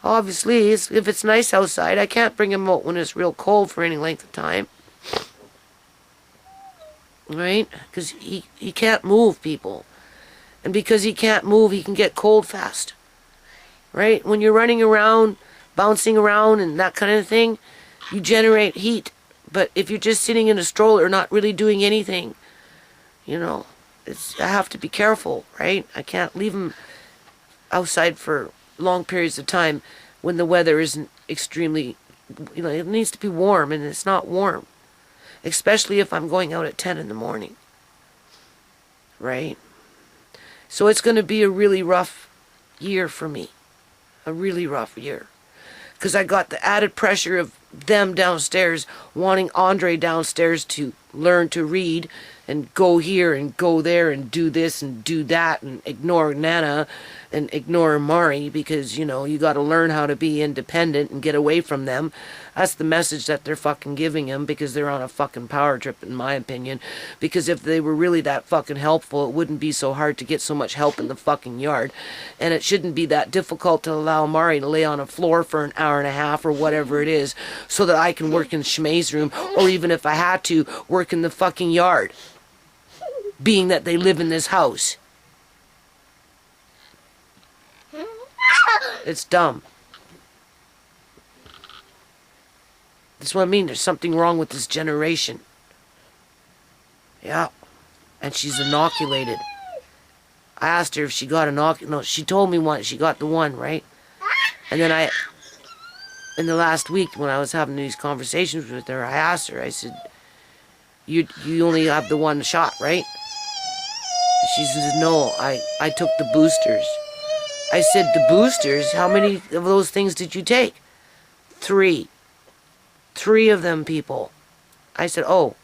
if it's nice outside. I can't bring him out when it's real cold for any length of time. Right? Because he can't move, people. And because he can't move, he can get cold fast. Right? When you're running around, bouncing around and that kind of thing, you generate heat. But if you're just sitting in a stroller, not really doing anything, you know, I have to be careful, right? I can't leave him outside for long periods of time when the weather isn't extremely, you know, it needs to be warm, and it's not warm. Especially if I'm going out at 10 in the morning. Right? So it's going to be a really rough year for me. A really rough year. Because I got the added pressure of them downstairs wanting Andre downstairs to learn to read and go here and go there and do this and do that and ignore Nana and ignore Mari because, you know, you got to learn how to be independent and get away from them. That's the message that they're fucking giving him because they're on a fucking power trip, in my opinion. Because if they were really that fucking helpful, it wouldn't be so hard to get so much help in the fucking yard. And it shouldn't be that difficult to allow Mari to lay on a floor for an hour and a half or whatever it is so that I can work in Shmei's room, or even if I had to, work in the fucking yard. Being that they live in this house. It's dumb. That's what I mean. There's something wrong with this generation. Yeah. And she's inoculated. I asked her if she got inoculated. No, she told me once. She got the one, right? And then in the last week when I was having these conversations with her, I asked her, I said, you only have the one shot, right? She says, no, I took the boosters. I said, the boosters? How many of those things did you take? 3. 3 of them, people. I said, oh,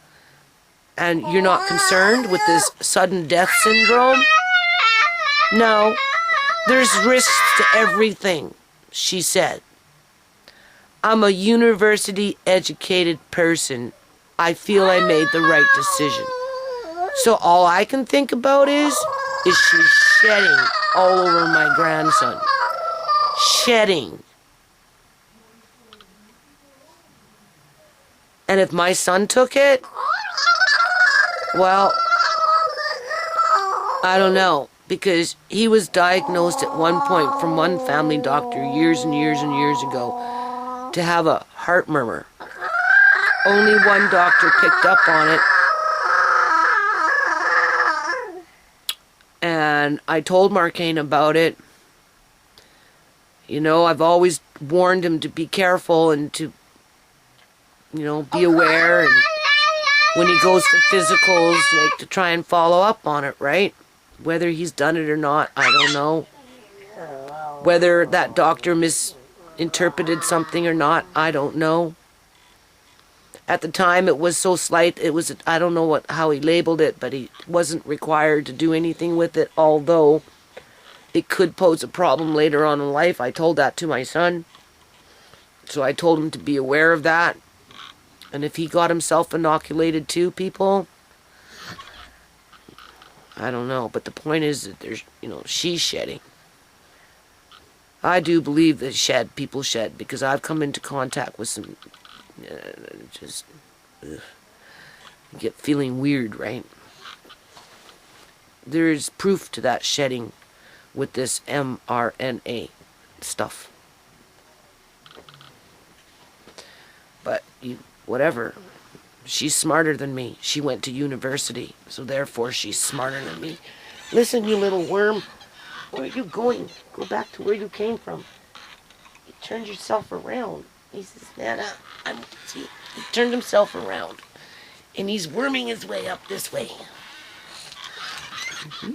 and you're not concerned with this sudden death syndrome? No, there's risks to everything, she said. I'm a university-educated person. I feel I made the right decision. So all I can think about is she's shedding all over my grandson. Shedding. And if my son took it, well, I don't know. Because he was diagnosed at one point from one family doctor years and years and years ago to have a heart murmur. Only one doctor picked up on it. And I told Marcane about it. You know, I've always warned him to be careful and to, you know, be aware. And when he goes for physicals, like, to try and follow up on it, right? Whether he's done it or not, I don't know. Whether that doctor misinterpreted something or not, I don't know. At the time, it was so slight, it was, I don't know how he labeled it, but he wasn't required to do anything with it, although it could pose a problem later on in life. I told that to my son. So I told him to be aware of that. And if he got himself inoculated too, people, I don't know. But the point is that there's, you know, she's shedding. I do believe that people shed, because I've come into contact with some, just, ugh, get feeling weird, right? There's proof to that shedding with this mRNA stuff. But, whatever. She's smarter than me. She went to university, so therefore she's smarter than me. Listen, you little worm. Where are you going? Go back to where you came from. You turned yourself around. He says, Nana, see, he turned himself around. And he's worming his way up this way. Mm-hmm.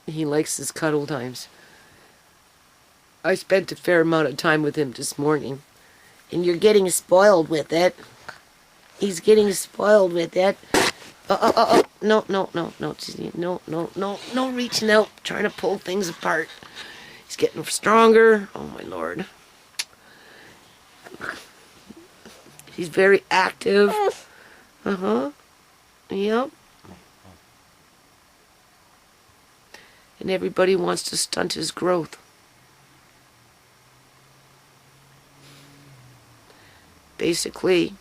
He likes his cuddle times. I spent a fair amount of time with him this morning. And you're getting spoiled with it. He's getting spoiled with it. No, reaching out, trying to pull things apart. He's getting stronger. Oh, my Lord. He's very active. Yep. And everybody wants to stunt his growth. Basically,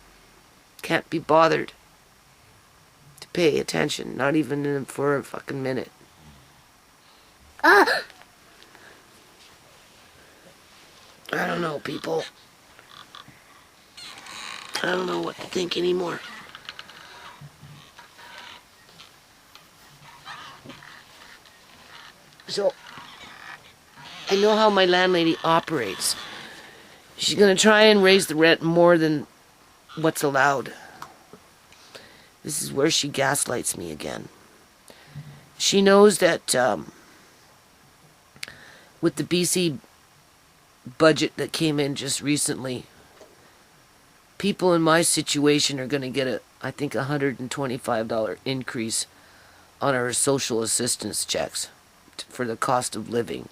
can't be bothered to pay attention, not even for a fucking minute. I don't know, people. I don't know what to think anymore. So, I know how my landlady operates. She's going to try and raise the rent more than what's allowed. This is where she gaslights me again. She knows that with the BC budget that came in just recently, people in my situation are going to get I think $125 increase on our social assistance checks for the cost of living.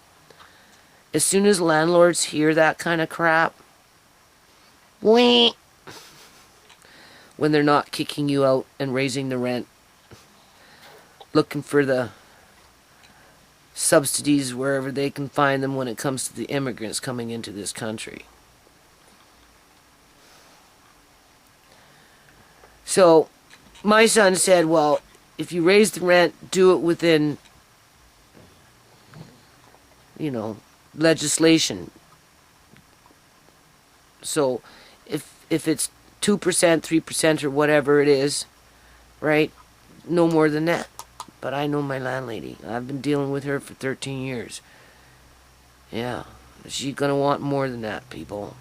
As soon as landlords hear that kind of crap, when they're not kicking you out and raising the rent, looking for the subsidies wherever they can find them when it comes to the immigrants coming into this country. So, my son said, well, if you raise the rent, do it within, legislation. So, if it's 2%, 3%, or whatever it is, right, no more than that. But I know my landlady. I've been dealing with her for 13 years. Yeah, she's going to want more than that, people.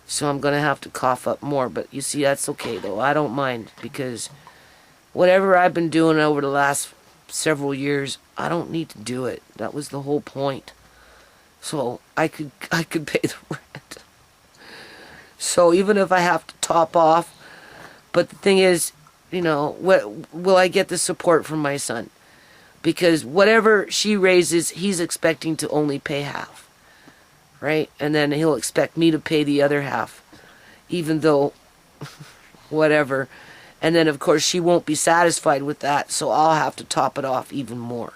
So I'm going to have to cough up more. But you see, that's okay, though. I don't mind, because whatever I've been doing over the last several years, I don't need to do it. That was the whole point. So I could pay the rent. So even if I have to top off, but the thing is, will I get the support from my son? Because whatever she raises, he's expecting to only pay half, right? And then he'll expect me to pay the other half, even though, whatever. And then, of course, she won't be satisfied with that, so I'll have to top it off even more,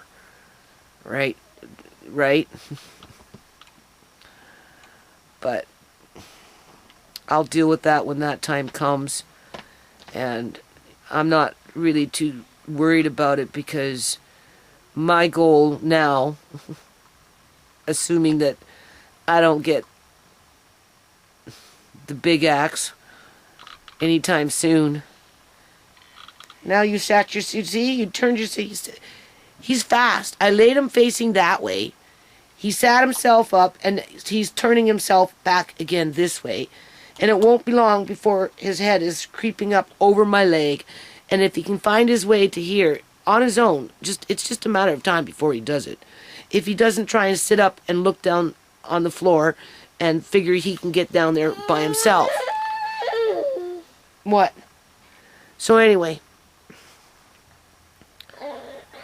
right? But I'll deal with that when that time comes, and I'm not really too worried about it, because my goal now, assuming that I don't get the big axe anytime soon. Now you sat your seat, see, you turned your seat. He's fast. I laid him facing that way. He sat himself up, and he's turning himself back again this way. And it won't be long before his head is creeping up over my leg. And if he can find his way to here on his own, it's just a matter of time before he does it. If he doesn't try and sit up and look down on the floor and figure he can get down there by himself. What? So anyway,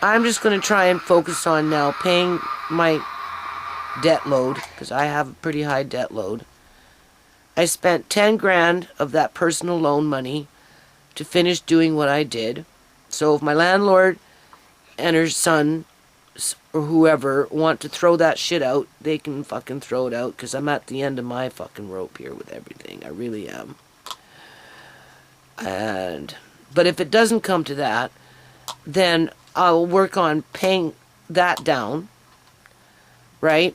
I'm just going to try and focus on now paying my debt load, because I have a pretty high debt load. I spent 10 grand of that personal loan money to finish doing what I did. So if my landlord and her son or whoever want to throw that shit out, they can fucking throw it out, because I'm at the end of my fucking rope here with everything. I really am. But if it doesn't come to that, then I'll work on paying that down, right?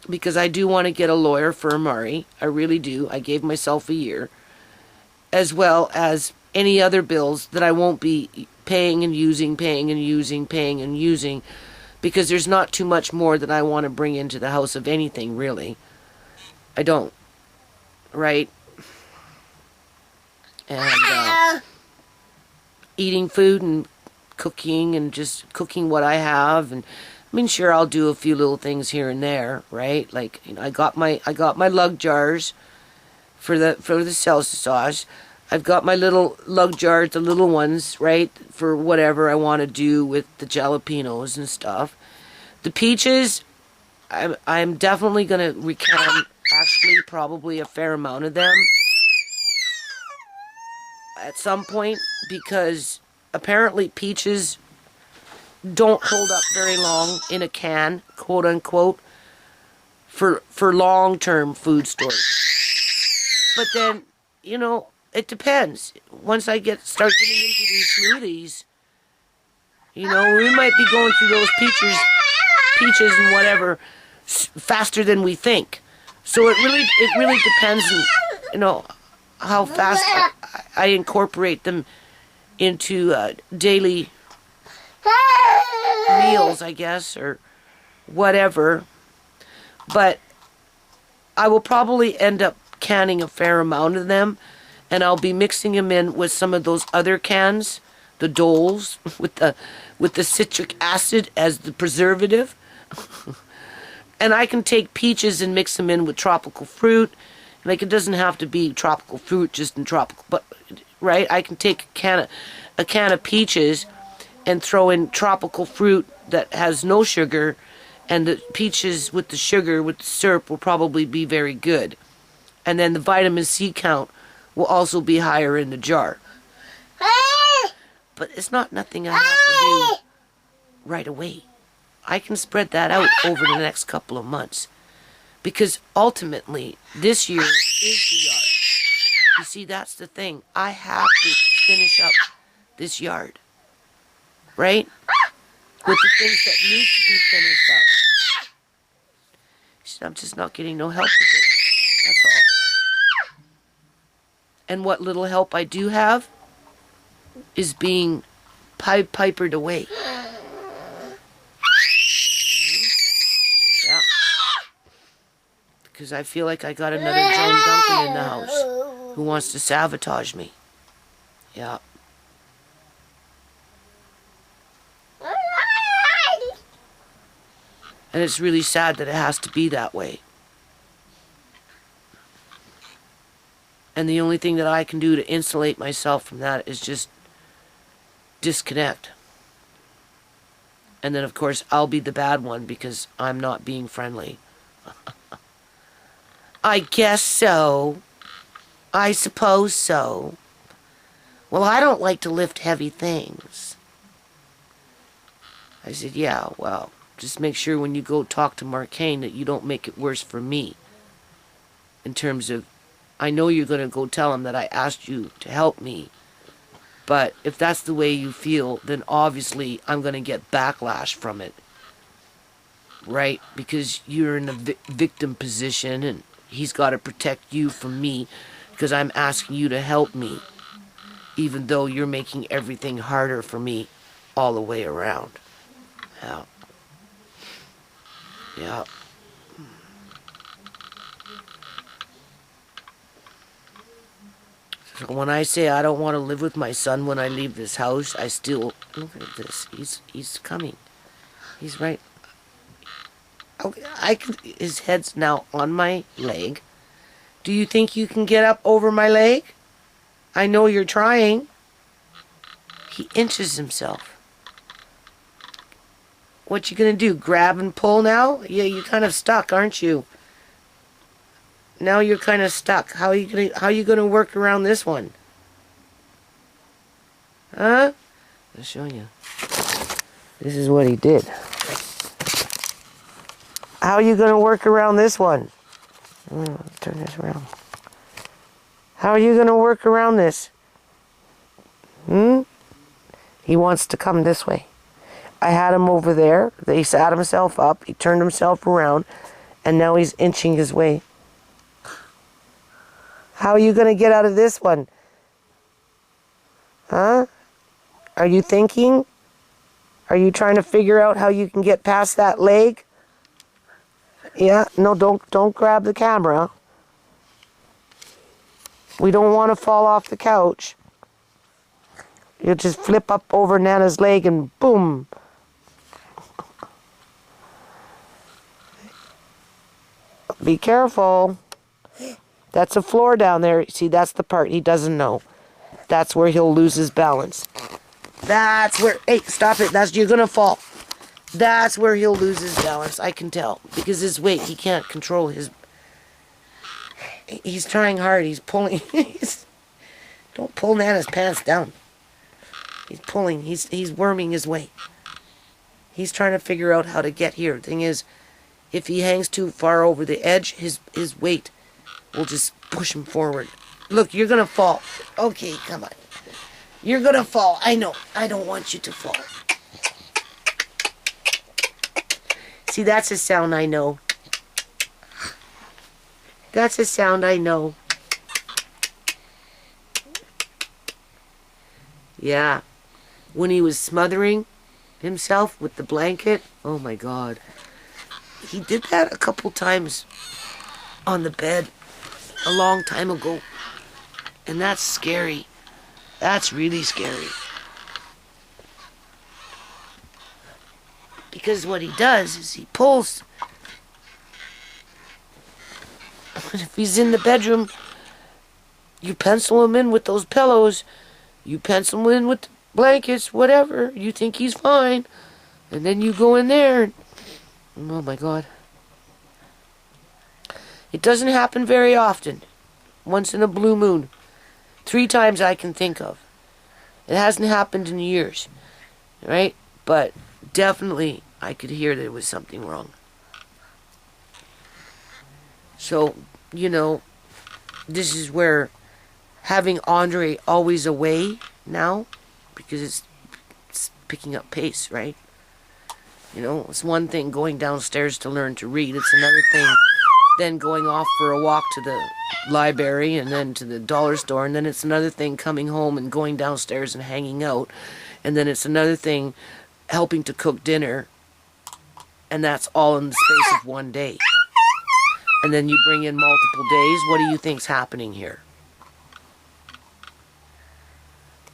Because I do want to get a lawyer for Amari. I really do. I gave myself a year. As well as any other bills that I won't be paying and using, because there's not too much more that I want to bring into the house of anything, really. I don't. Right? And eating food and cooking and just cooking what I have, and I mean, sure, I'll do a few little things here and there, right? Like, I got my lug jars for the sausage. I've got my little lug jars, the little ones, right, for whatever I want to do with the jalapenos and stuff. The peaches, I'm definitely going to recount, actually, probably a fair amount of them at some point, because apparently peaches don't hold up very long in a can, quote unquote, for long-term food storage. But then, it depends. Once I start getting into these smoothies, we might be going through those peaches and whatever faster than we think. So it really depends on, how fast I incorporate them into daily meals, I guess, or whatever. But I will probably end up canning a fair amount of them, and I'll be mixing them in with some of those other cans, the Doles, with the citric acid as the preservative. And I can take peaches and mix them in with tropical fruit. Like, it doesn't have to be tropical fruit, just in tropical, but, right? I can take a can of peaches and throw in tropical fruit that has no sugar, and the peaches with the sugar, with the syrup, will probably be very good. And then the vitamin C count will also be higher in the jar. But it's not nothing I have to do right away. I can spread that out over the next couple of months. Because ultimately, this year is the yard. You see, that's the thing. I have to finish up this yard. Right? With the things that need to be finished up. See, I'm just not getting no help with it. That's all. And what little help I do have is being pipered away. Yeah. Because I feel like I got another Joan Duncan in the house who wants to sabotage me. Yeah. And it's really sad that it has to be that way. And the only thing that I can do to insulate myself from that is just disconnect. And then, of course, I'll be the bad one because I'm not being friendly. I guess so. I suppose so. Well, I don't like to lift heavy things. I said, yeah, well, just make sure when you go talk to Marcane that you don't make it worse for me. In terms of, I know you're going to go tell him that I asked you to help me. But if that's the way you feel, then obviously I'm going to get backlash from it. Right? Because you're in a victim position and he's got to protect you from me because I'm asking you to help me. Even though you're making everything harder for me all the way around. Yeah. Yeah. So when I say I don't want to live with my son when I leave this house, I still... Look at this. He's coming. He's right... Okay, his head's now on my leg. Do you think you can get up over my leg? I know you're trying. He inches himself. What you gonna do? Grab and pull now? Yeah, you're kind of stuck, aren't you? Now you're kind of stuck. How are you gonna work around this one? Huh? I'll show you. This is what he did. How are you gonna work around this one? Turn this around. How are you gonna work around this? He wants to come this way. I had him over there. He sat himself up. He turned himself around. And now he's inching his way. How are you going to get out of this one? Huh? Are you thinking? Are you trying to figure out how you can get past that leg? Yeah, no, don't grab the camera. We don't want to fall off the couch. You'll just flip up over Nana's leg and boom. Be careful. That's a floor down there. See, that's the part he doesn't know. That's where he'll lose his balance. That's where... Hey, stop it. You're going to fall. That's where he'll lose his balance. I can tell. Because his weight, he can't control his... He's trying hard. He's pulling... Don't pull Nana's pants down. He's pulling. He's worming his way. He's trying to figure out how to get here. The thing is, if he hangs too far over the edge, his weight will just push him forward. Look, you're going to fall. Okay, come on. You're going to fall. I know. I don't want you to fall. See, that's a sound I know. That's a sound I know. Yeah. When he was smothering himself with the blanket. Oh my God. He did that a couple times on the bed a long time ago. And that's scary. That's really scary. Because what he does is he pulls. If he's in the bedroom, you pencil him in with those pillows. You pencil him in with the blankets, whatever. You think he's fine. And then you go in there. Oh my God. It doesn't happen very often. Once in a blue moon. 3 times I can think of. It hasn't happened in years. Right? But definitely I could hear there was something wrong. So, you know, this is where having Andre always away now, because it's picking up pace, right? You know, it's one thing going downstairs to learn to read. It's another thing then going off for a walk to the library and then to the dollar store. And then it's another thing coming home and going downstairs and hanging out. And then it's another thing helping to cook dinner. And that's all in the space of one day. And then you bring in multiple days. What do you think's happening here?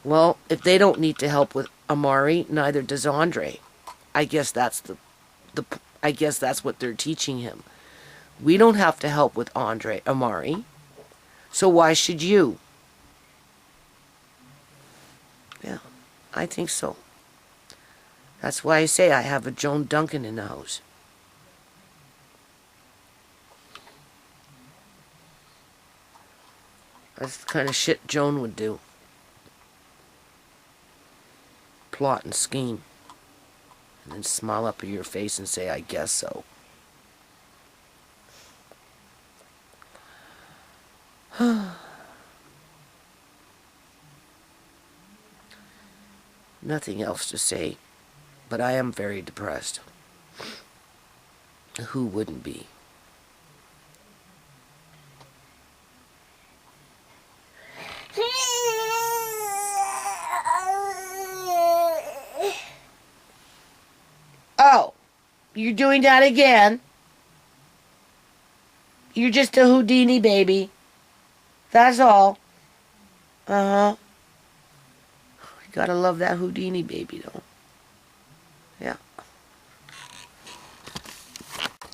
Well, if they don't need to help with Amari, neither does Andre. I guess that's I guess that's what they're teaching him. We don't have to help with Amari. So why should you? Yeah, I think so. That's why I say I have a Joan Duncan in the house. That's the kind of shit Joan would do. Plot and scheme. And then smile up at your face and say, I guess so. Nothing else to say, but I am very depressed. Who wouldn't be? Oh, you're doing that again? You're just a Houdini baby. That's all. Uh-huh. You gotta love that Houdini baby, though. Yeah.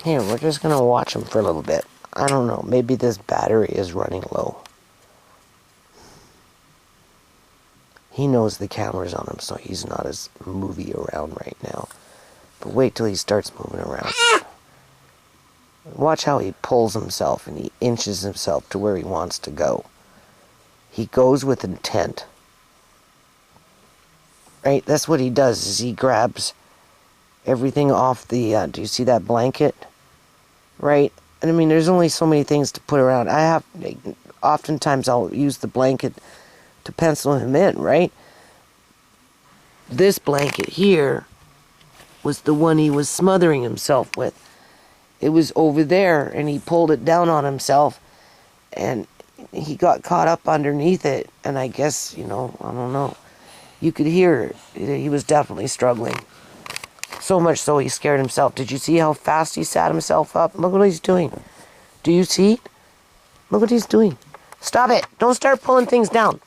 Here, we're just gonna watch him for a little bit. I don't know, maybe this battery is running low. He knows the camera's on him, so he's not as movie around right now. But wait till he starts moving around. Watch how he pulls himself and he inches himself to where he wants to go. He goes with intent. Right? That's what he does, is he grabs everything off the, do you see that blanket? Right? And I mean, there's only so many things to put around. Oftentimes I'll use the blanket to pencil him in, right? This blanket here was the one he was smothering himself with. It was over there, and he pulled it down on himself, and he got caught up underneath it, and I guess, you know, I don't know. You could hear he was definitely struggling. So much so he scared himself. Did you see how fast he sat himself up? Look what he's doing. Do you see? Look what he's doing. Stop it. Don't start pulling things down.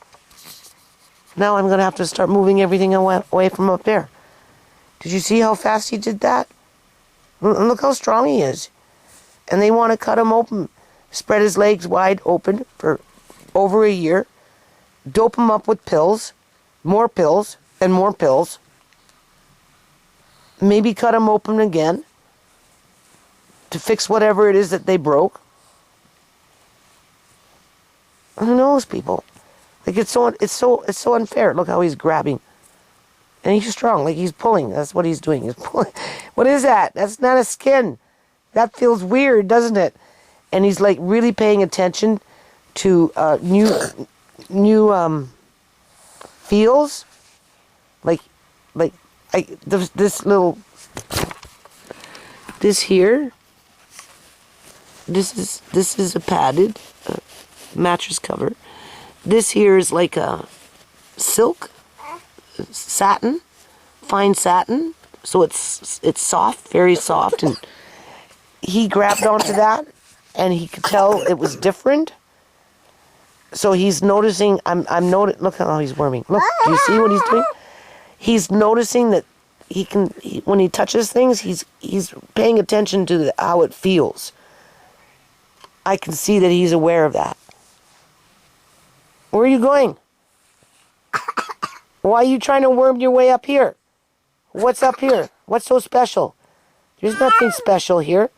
Now I'm going to have to start moving everything away from up there. Did you see how fast he did that? Look how strong he is. And they want to cut him open. Spread his legs wide open for over a year. Dope him up with pills. More pills. And more pills. Maybe cut him open again. To fix whatever it is that they broke. Who knows, people? Like, it's so unfair. Look how he's grabbing. And he's strong, like he's pulling. That's what he's doing. He's pulling. What is that? That's not a skin. That feels weird, doesn't it? And he's like really paying attention to new feels. This little, this here. This is a padded mattress cover. This here is like a silk. Satin, fine satin, so it's soft, very soft, and he grabbed onto that and he could tell it was different. So he's noticing. Look how he's worming. Look, do you see what he's doing? He's noticing that when he touches things, he's paying attention to how it feels. I can see that he's aware of that. Where are you going? Why are you trying to worm your way up here? What's up here? What's so special? There's nothing special here.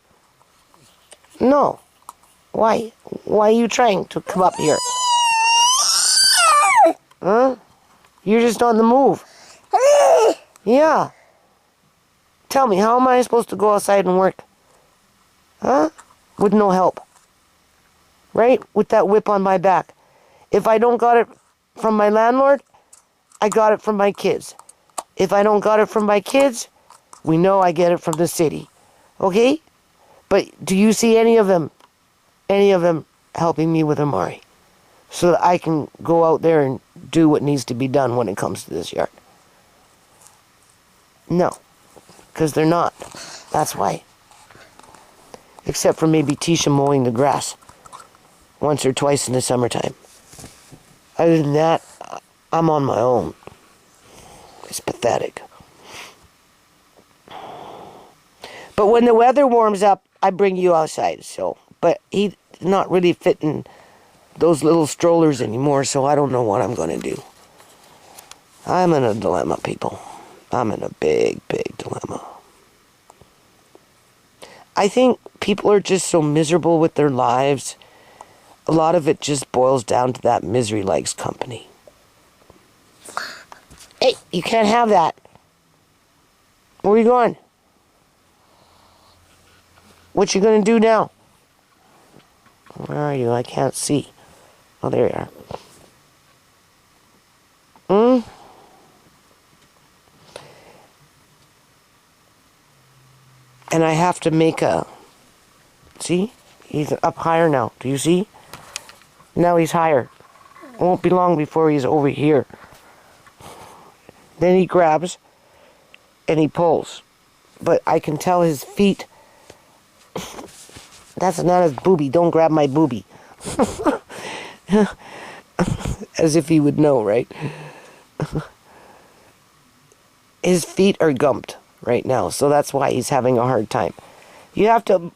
No. Why? Why are you trying to come up here? Huh? You're just on the move. Yeah. Tell me, how am I supposed to go outside and work? Huh? With no help. Right? With that whip on my back. If I don't got it from my landlord, I got it from my kids. If I don't got it from my kids, we know I get it from the city. Okay? But do you see any of them helping me with Amari? So that I can go out there and do what needs to be done when it comes to this yard? No. Because they're not. That's why. Except for maybe Tisha mowing the grass. Once or twice in the summertime. Other than that, I'm on my own. It's pathetic. But when the weather warms up, I bring you outside. But he's not really fitting those little strollers anymore, so I don't know what I'm going to do. I'm in a dilemma, people. I'm in a big, big dilemma. I think people are just so miserable with their lives. A lot of it just boils down to that misery likes company. Hey, you can't have that. Where are you going? What you gonna do now? Where are you? I can't see. Oh, there you are. And I have to make a... See? He's up higher now. Do you see? Now he's higher. Won't be long before he's over here. Then he grabs and he pulls. But I can tell his feet... That's not his boobie. Don't grab my boobie. As if he would know, right? His feet are gumped right now, so that's why he's having a hard time. You have to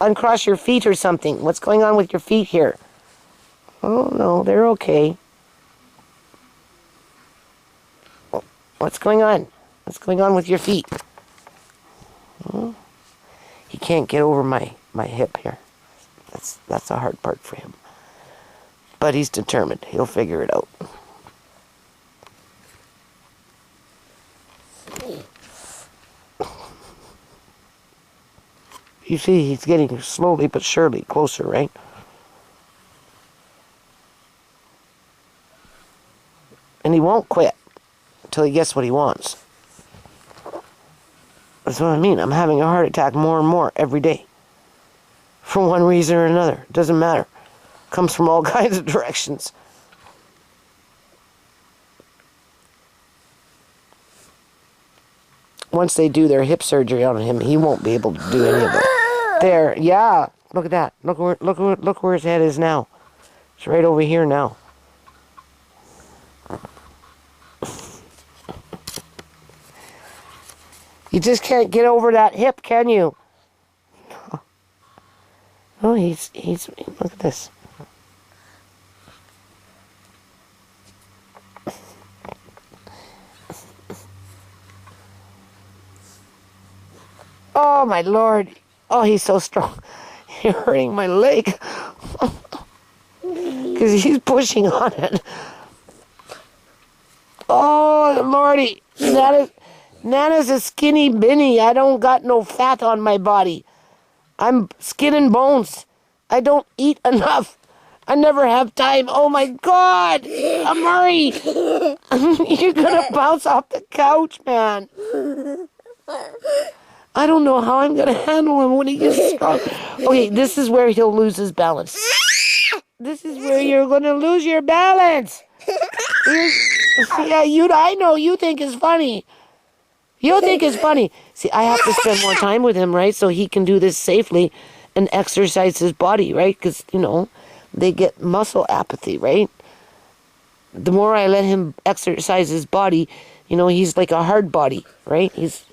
uncross your feet or something. What's going on with your feet here? Oh, no, they're okay. What's going on? What's going on with your feet? Oh, he can't get over my hip here. That's a hard part for him. But he's determined. He'll figure it out. You see, he's getting slowly but surely closer, right? And he won't quit until he gets what he wants. That's what I mean. I'm having a heart attack more and more every day. For one reason or another. It doesn't matter. It comes from all kinds of directions. Once they do their hip surgery on him, he won't be able to do any of it. There, yeah. Look at that. Look where his head is now. It's right over here now. You just can't get over that hip, can you? Oh, he's look at this. Oh, my Lord. Oh, he's so strong. You're hurting my leg. Because he's pushing on it. Oh, Lordy. Nana's a skinny binny. I don't got no fat on my body. I'm skin and bones. I don't eat enough. I never have time. Oh, my God. Amari. You're going to bounce off the couch, man. I don't know how I'm going to handle him when he gets strong. Okay, this is where he'll lose his balance. This is where you're going to lose your balance. Yeah, I know you think it's funny. You think it's funny. See, I have to spend more time with him, right? So he can do this safely and exercise his body, right? Because, they get muscle apathy, right? The more I let him exercise his body, he's like a hard body, right? He's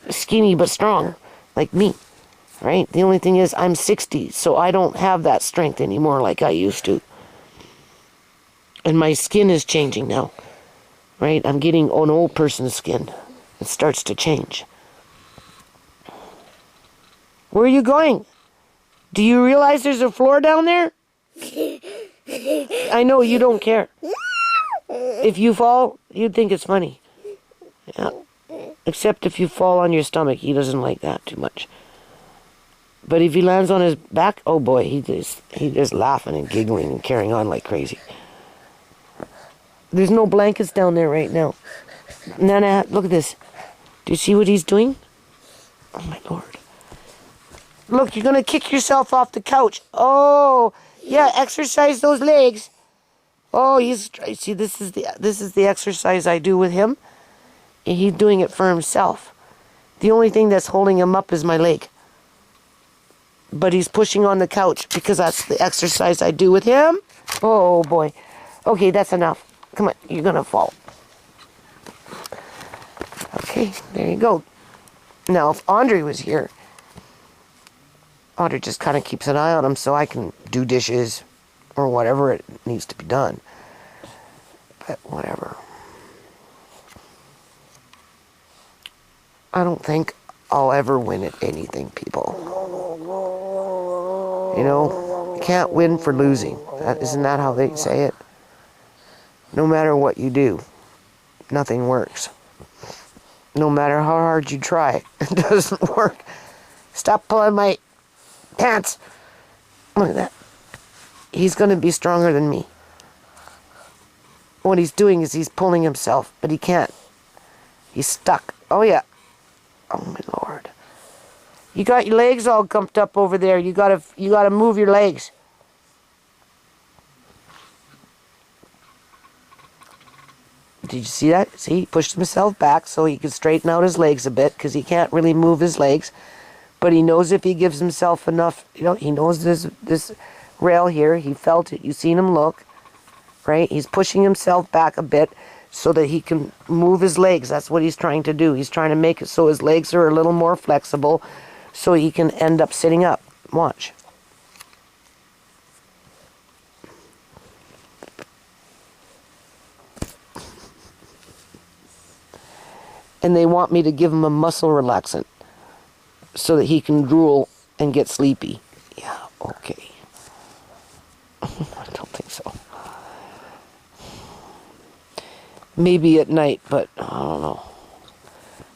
skinny but strong, like me, right? The only thing is I'm 60, so I don't have that strength anymore like I used to. And my skin is changing now, right? I'm getting an old person's skin. It starts to change. Where are you going? Do you realize there's a floor down there? I know you don't care. If you fall, you'd think it's funny. Yeah. Except if you fall on your stomach, he doesn't like that too much. But if he lands on his back, oh boy, he's just laughing and giggling and carrying on like crazy. There's no blankets down there right now. Nana, look at this. Do you see what he's doing? Oh my Lord. Look, you're going to kick yourself off the couch. Oh, yeah, exercise those legs. Oh, see, this is the exercise I do with him. And he's doing it for himself. The only thing that's holding him up is my leg. But he's pushing on the couch because that's the exercise I do with him. Oh, boy. Okay, that's enough. Come on, you're going to fall. Okay, there you go. Now, if Andre was here, Andre just kind of keeps an eye on him so I can do dishes or whatever it needs to be done. But whatever. I don't think I'll ever win at anything, people. You can't win for losing. Isn't that how they say it? No matter what you do, nothing works. No matter how hard you try, it doesn't work. Stop pulling my pants. Look at that. He's going to be stronger than me. What he's doing is he's pulling himself, but he can't. He's stuck. Oh, yeah. Oh, my Lord. You got your legs all gumped up over there. You gotta move your legs. Did you see that? See, he pushed himself back so he could straighten out his legs a bit because he can't really move his legs. But he knows if he gives himself enough, he knows this rail here. He felt it. You've seen him look, right? He's pushing himself back a bit so that he can move his legs. That's what he's trying to do. He's trying to make it so his legs are a little more flexible so he can end up sitting up. Watch. And they want me to give him a muscle relaxant so that he can drool and get sleepy. Yeah, okay. I don't think so. Maybe at night, but I don't know.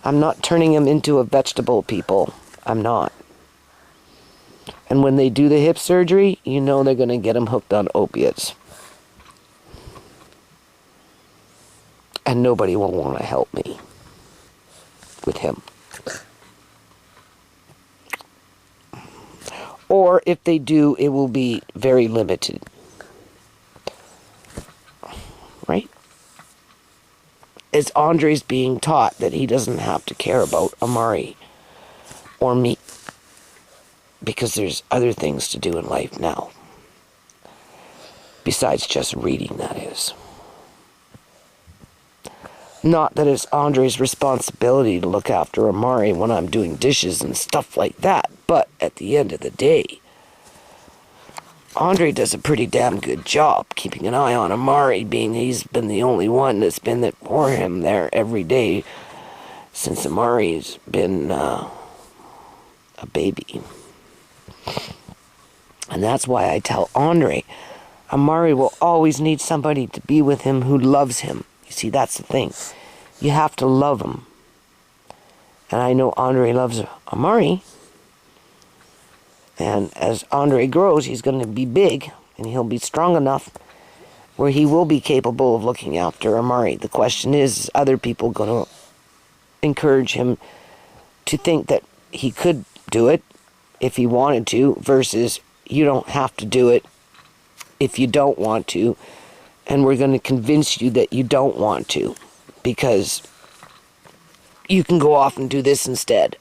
I'm not turning him into a vegetable, people. I'm not. And when they do the hip surgery, they're going to get him hooked on opiates. And nobody will want to help me with him. Or if they do, it will be very limited. Right? As Andre's being taught that he doesn't have to care about Amari or me because there's other things to do in life now besides just reading, that is. Not that it's Andre's responsibility to look after Amari when I'm doing dishes and stuff like that, but at the end of the day, Andre does a pretty damn good job keeping an eye on Amari, being he's been the only one that's been there for him there every day since Amari's been a baby. And that's why I tell Andre, Amari will always need somebody to be with him who loves him. You see, that's the thing. You have to love him. And I know Andre loves Amari. And as Andre grows, he's going to be big, and he'll be strong enough where he will be capable of looking after Amari. The question is other people going to encourage him to think that he could do it if he wanted to, versus you don't have to do it if you don't want to, and we're going to convince you that you don't want to because you can go off and do this instead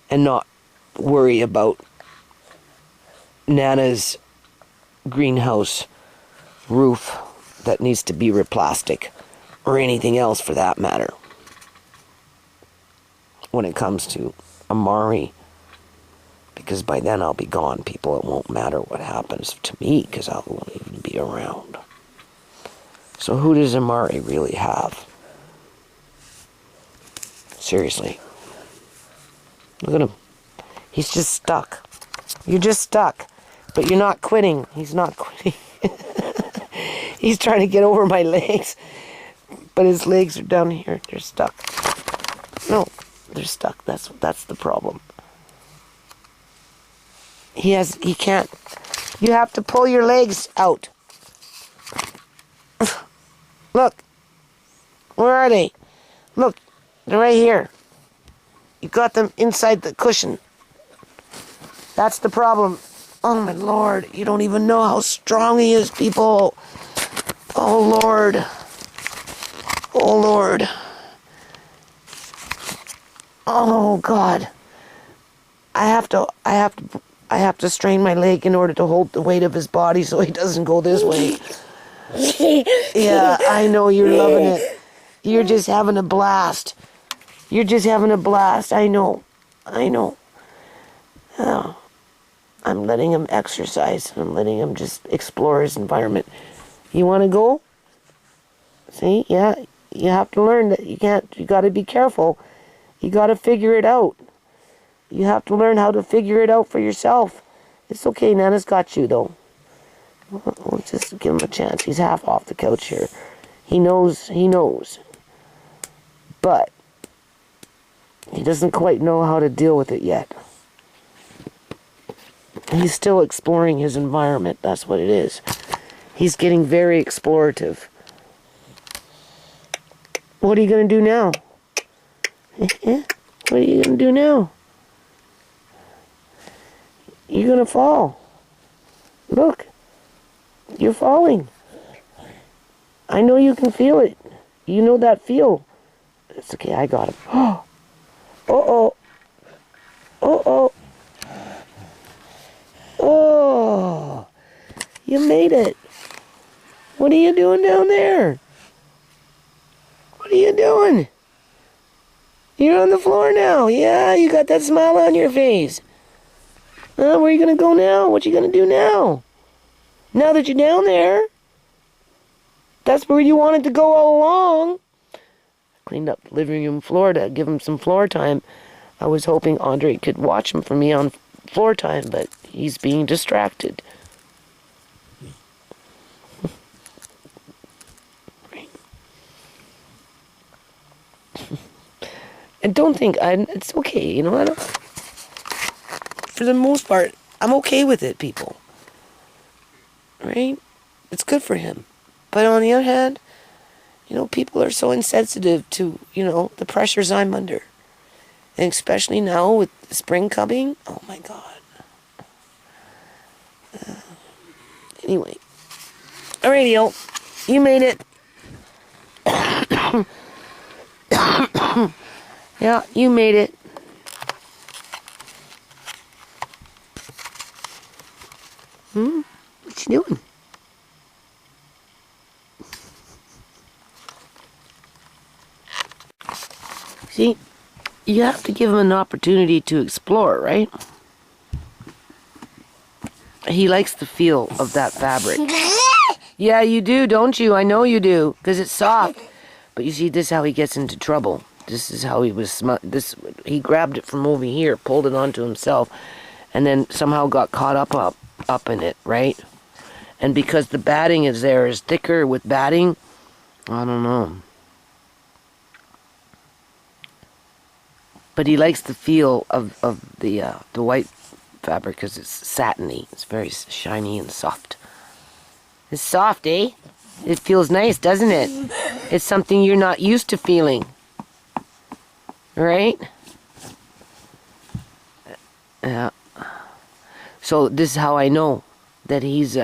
and not worry about Nana's greenhouse roof that needs to be replastic, or anything else for that matter, when it comes to Amari. Because by then I'll be gone, people. It won't matter what happens to me, because I won't even be around. So who does Amari really have? Seriously. Look at him. He's just stuck. You're just stuck. But you're not quitting. He's not quitting. He's trying to get over my legs. But his legs are down here. They're stuck. No, they're stuck. That's the problem. He can't. You have to pull your legs out. Look. Where are they? Look. They're right here. You got them inside the cushion. That's the problem. Oh my Lord. You don't even know how strong he is, people. Oh Lord. Oh Lord. Oh God. I have to strain my leg in order to hold the weight of his body so he doesn't go this way. Yeah, I know you're loving it. You're just having a blast. You're just having a blast. I know. Oh, I'm letting him exercise. I'm letting him just explore his environment. You want to go? See? Yeah. You have to learn that you can't. You got to be careful. You got to figure it out. You have to learn how to figure it out for yourself. It's okay. Nana's got you, though. We'll just give him a chance. He's half off the couch here. He knows. But he doesn't quite know how to deal with it yet. He's still exploring his environment. That's what it is. He's getting very explorative. What are you going to do now? What are you going to do now? You're going to fall. Look. You're falling. I know you can feel it. You know that feel. It's okay, I got him. Uh-oh. Uh-oh. Oh. You made it. What are you doing down there? What are you doing? You're on the floor now. Yeah, you got that smile on your face. Where are you going to go now? What you going to do now? Now that you're down there, that's where you wanted to go all along. Cleaned up the living room floor to give him some floor time. I was hoping Andre could watch him for me on floor time, but he's being distracted. And don't think, it's okay, you know, I don't, for the most part, I'm okay with it, people. Right? It's good for him. But on the other hand, you know, people are so insensitive to, you know, the pressures I'm under. And especially now with the spring coming, oh my God. Anyway. Alrighty, you made it. Yeah, you made it. What you doing? See, you have to give him an opportunity to explore, right? He likes the feel of that fabric. Yeah, you do, don't you? I know you do, because it's soft. But you see, this is how he gets into trouble. This is how he was he grabbed it from over here, pulled it onto himself, and then somehow got caught up in it, right? And because the batting is thicker with batting, I don't know. But he likes the feel of the white fabric because it's satiny. It's very shiny and soft. It's soft, eh? It feels nice, doesn't it? It's something you're not used to feeling. Right? Yeah. So this is how I know that he's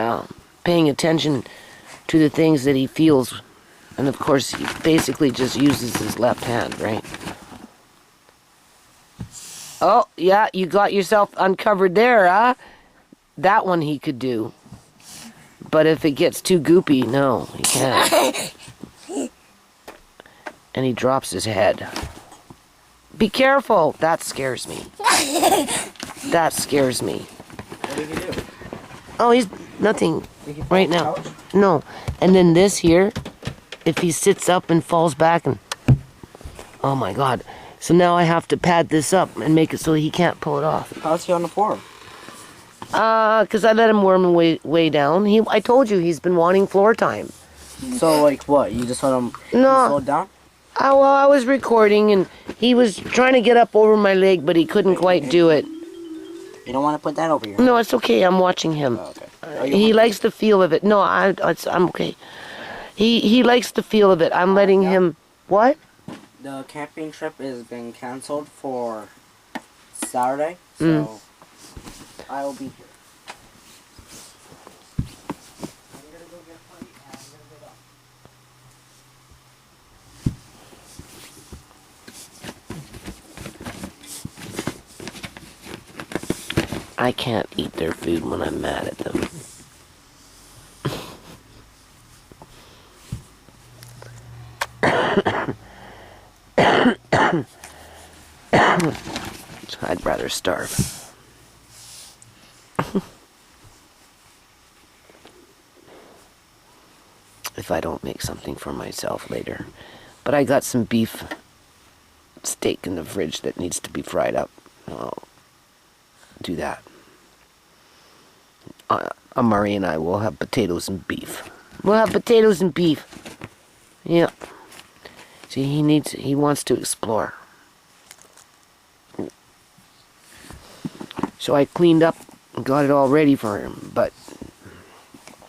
paying attention to the things that he feels. And of course, he basically just uses his left hand, right? Oh, yeah, you got yourself uncovered there, huh? That one he could do. But if it gets too goopy, no, he can't. And he drops his head. Be careful! That scares me. That scares me. What did he do? Oh, he's nothing right now. No. And then this here, if he sits up and falls back and... Oh my god. So now I have to pad this up and make it so he can't pull it off. How's he on the floor? Because I let him worm way down. I told you he's been wanting floor time. So, like, what? You just let him slow down? Well, I was recording and he was trying to get up over my leg, but he couldn't quite do it. You don't want to put that over your head? No, it's okay. I'm watching him. Oh, okay. He likes the feel of it. No, I'm okay. He likes the feel of it. I'm letting him... What? The camping trip has been canceled for Saturday, so I will be here. I'm gonna go get Buddy and I'm gonna go. I can't eat their food when I'm mad at them. I'd rather starve. If I don't make something for myself later. But I got some beef steak in the fridge that needs to be fried up. I'll do that. Murray and I will have potatoes and beef. We'll have potatoes and beef. Yeah. See, he wants to explore. So I cleaned up and got it all ready for him, but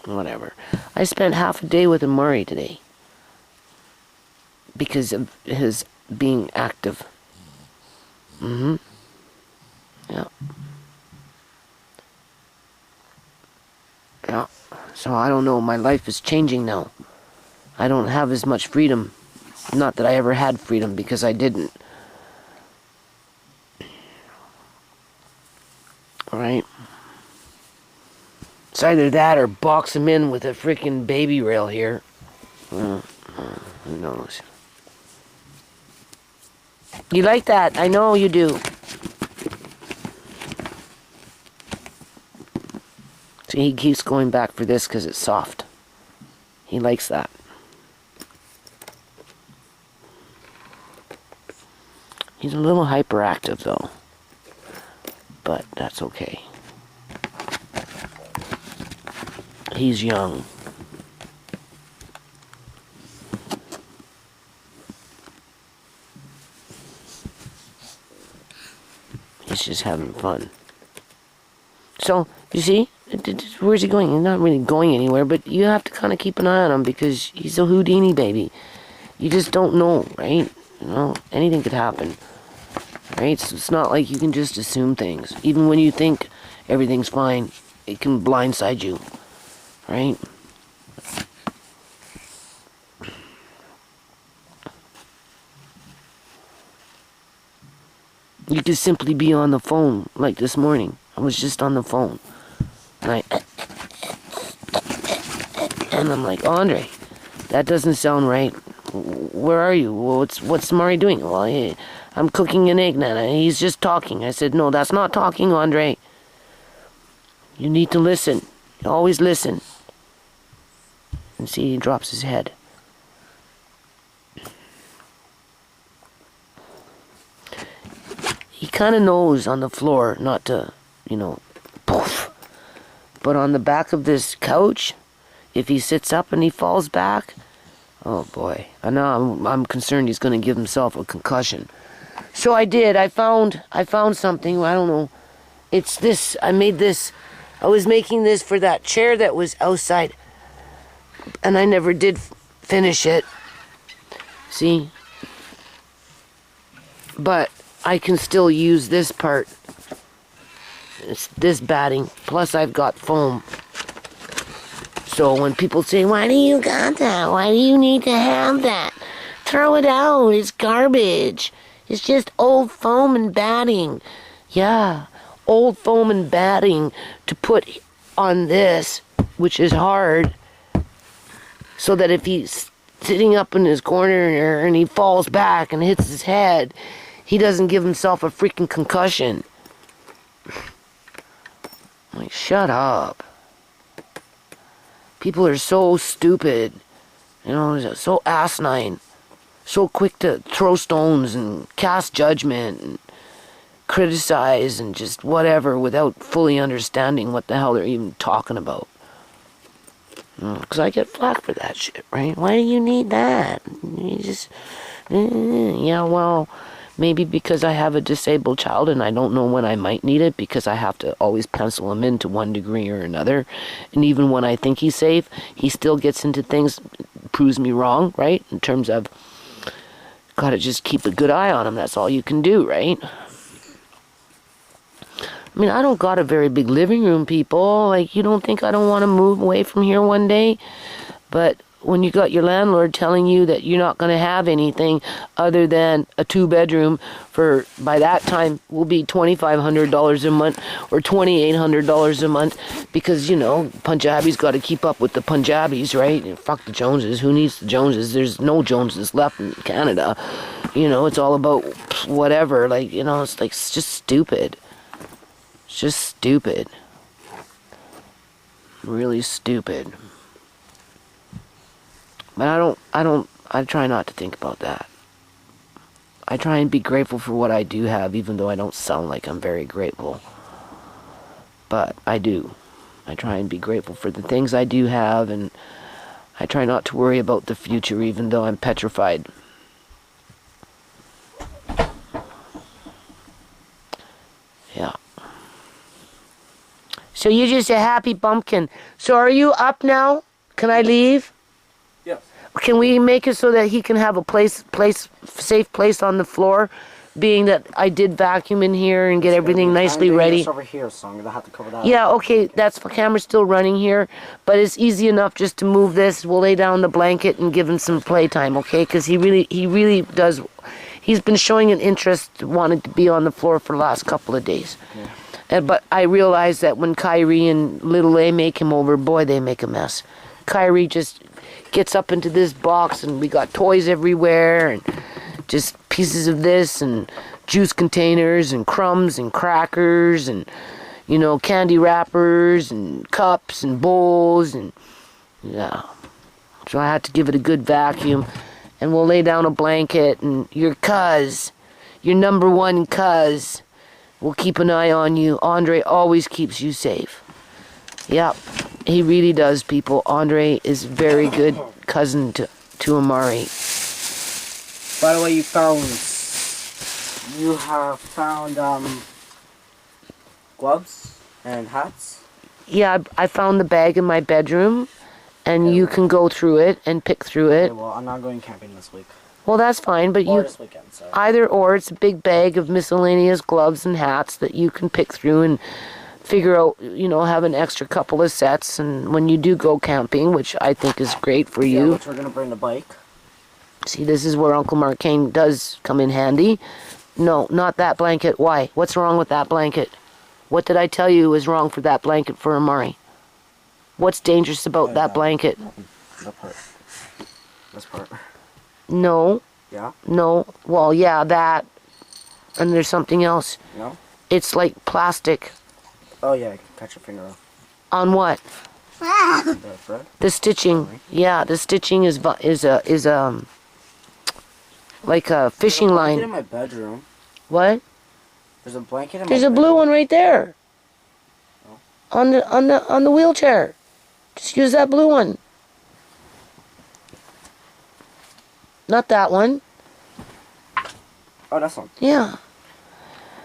whatever. I spent half a day with Murray today because of his being active. Yeah. Yeah. So I don't know, my life is changing now. I don't have as much freedom. Not that I ever had freedom, because I didn't. Alright? It's either that or box him in with a freaking baby rail here. Who knows? You like that? I know you do. See, he keeps going back for this because it's soft. He likes that. He's a little hyperactive though. But that's okay. He's young. He's just having fun. So, you see? Where's he going? He's not really going anywhere, but you have to kind of keep an eye on him because he's a Houdini baby. You just don't know, right? You know, anything could happen. Right? So it's not like you can just assume things. Even when you think everything's fine, it can blindside you. Right? You could simply be on the phone, like this morning. I was just on the phone. And I'm like, Andre, that doesn't sound right. Where are you? What's Murray doing? Well, I'm cooking an egg, Nana. He's just talking. I said, no, that's not talking, Andre. You need to listen. Always listen. And see, he drops his head. He kind of knows on the floor not to, poof. But on the back of this couch, if he sits up and he falls back, oh boy. I know I'm concerned he's going to give himself a concussion. So I did. I found something. I don't know. It's this. I made this. I was making this for that chair that was outside. And I never did finish it. See? But I can still use this part. It's this batting. Plus I've got foam. So when people say, why do you got that? Why do you need to have that? Throw it out. It's garbage. It's just old foam and batting. Yeah, old foam and batting to put on this, which is hard, so that if he's sitting up in his corner and he falls back and hits his head, he doesn't give himself a freaking concussion. Like, shut up. People are so stupid, you know, so asinine, so quick to throw stones and cast judgment and criticize and just whatever without fully understanding what the hell they're even talking about. Because I get flack for that shit, right? Why do you need that? You just, yeah, well, maybe because I have a disabled child and I don't know when I might need it because I have to always pencil him in to one degree or another. And even when I think he's safe, he still gets into things, proves me wrong, right? In terms of, gotta just keep a good eye on him. That's all you can do, right? I mean, I don't got a very big living room, people. Like, you don't think I don't want to move away from here one day? But when you got your landlord telling you that you're not going to have anything other than a 2-bedroom for, by that time, will be $2,500 a month or $2,800 a month because, you know, Punjabi's got to keep up with the Punjabis, right? And fuck the Joneses. Who needs the Joneses? There's no Joneses left in Canada. You know, it's all about whatever. Like, you know, it's like, it's just stupid. It's just stupid. Really stupid. But I try not to think about that. I try and be grateful for what I do have, even though I don't sound like I'm very grateful. But I do. I try and be grateful for the things I do have, and I try not to worry about the future, even though I'm petrified. Yeah. So you're just a happy bumpkin. So are you up now? Can I leave? Yes. Can we make it so that he can have a safe place on the floor, being that I did vacuum in here and get everything nicely ready? Over here, so I'm gonna have to cover that. Yeah, okay, that's the camera's still running here, but it's easy enough just to move this. We'll lay down the blanket and give him some playtime, okay? Because he really does. He's been showing an interest, wanted to be on the floor for the last couple of days. Yeah. But I realize that when Kyrie and Little A make him over, boy, they make a mess. Kyrie just gets up into this box, and we got toys everywhere, and just pieces of this, and juice containers, and crumbs, and crackers, and, you know, candy wrappers, and cups, and bowls, and, yeah. So I had to give it a good vacuum, and we'll lay down a blanket, and your number one cuz, will keep an eye on you. Andre always keeps you safe. Yep, he really does, people. Andre is a very good cousin to Amari. By the way, you have found gloves and hats? Yeah, I found the bag in my bedroom, and you can go through it and pick through it. Okay, well, I'm not going camping this week. Well, that's fine, but Or this weekend, sorry. Either or, it's a big bag of miscellaneous gloves and hats that you can pick through and figure out, you know, have an extra couple of sets, and when you do go camping, which I think is great for you. Yeah, which we're going to bring the bike. See, this is where Uncle Mark Kane does come in handy. No, not that blanket. Why? What's wrong with that blanket? What did I tell you was wrong for that blanket for Amari? What's dangerous about that blanket? That part. This part. No. Yeah? No. Well, yeah, that. And there's something else. No? It's like plastic. Oh, yeah, I can catch your finger off. On what? The thread? The stitching. Yeah, the stitching is like a fishing line. There's a blanket in my bedroom. What? There's a blanket in my There's bedroom. a blue one right there. Oh. On the wheelchair. Just use that blue one. Not that one. Oh, that's one. Yeah.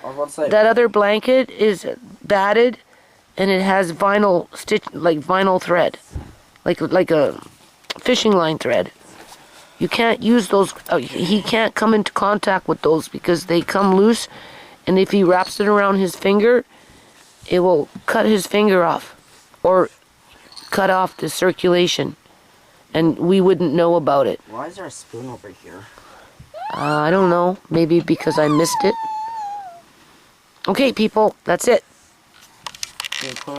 I was about to say. That other blanket is batted, and it has vinyl thread, like a fishing line thread. You can't use those. He can't come into contact with those because they come loose, and if he wraps it around his finger, it will cut his finger off, or cut off the circulation, and we wouldn't know about it. Why is there a spoon over here? I don't know. Maybe because I missed it. Okay, people, that's it. Okay,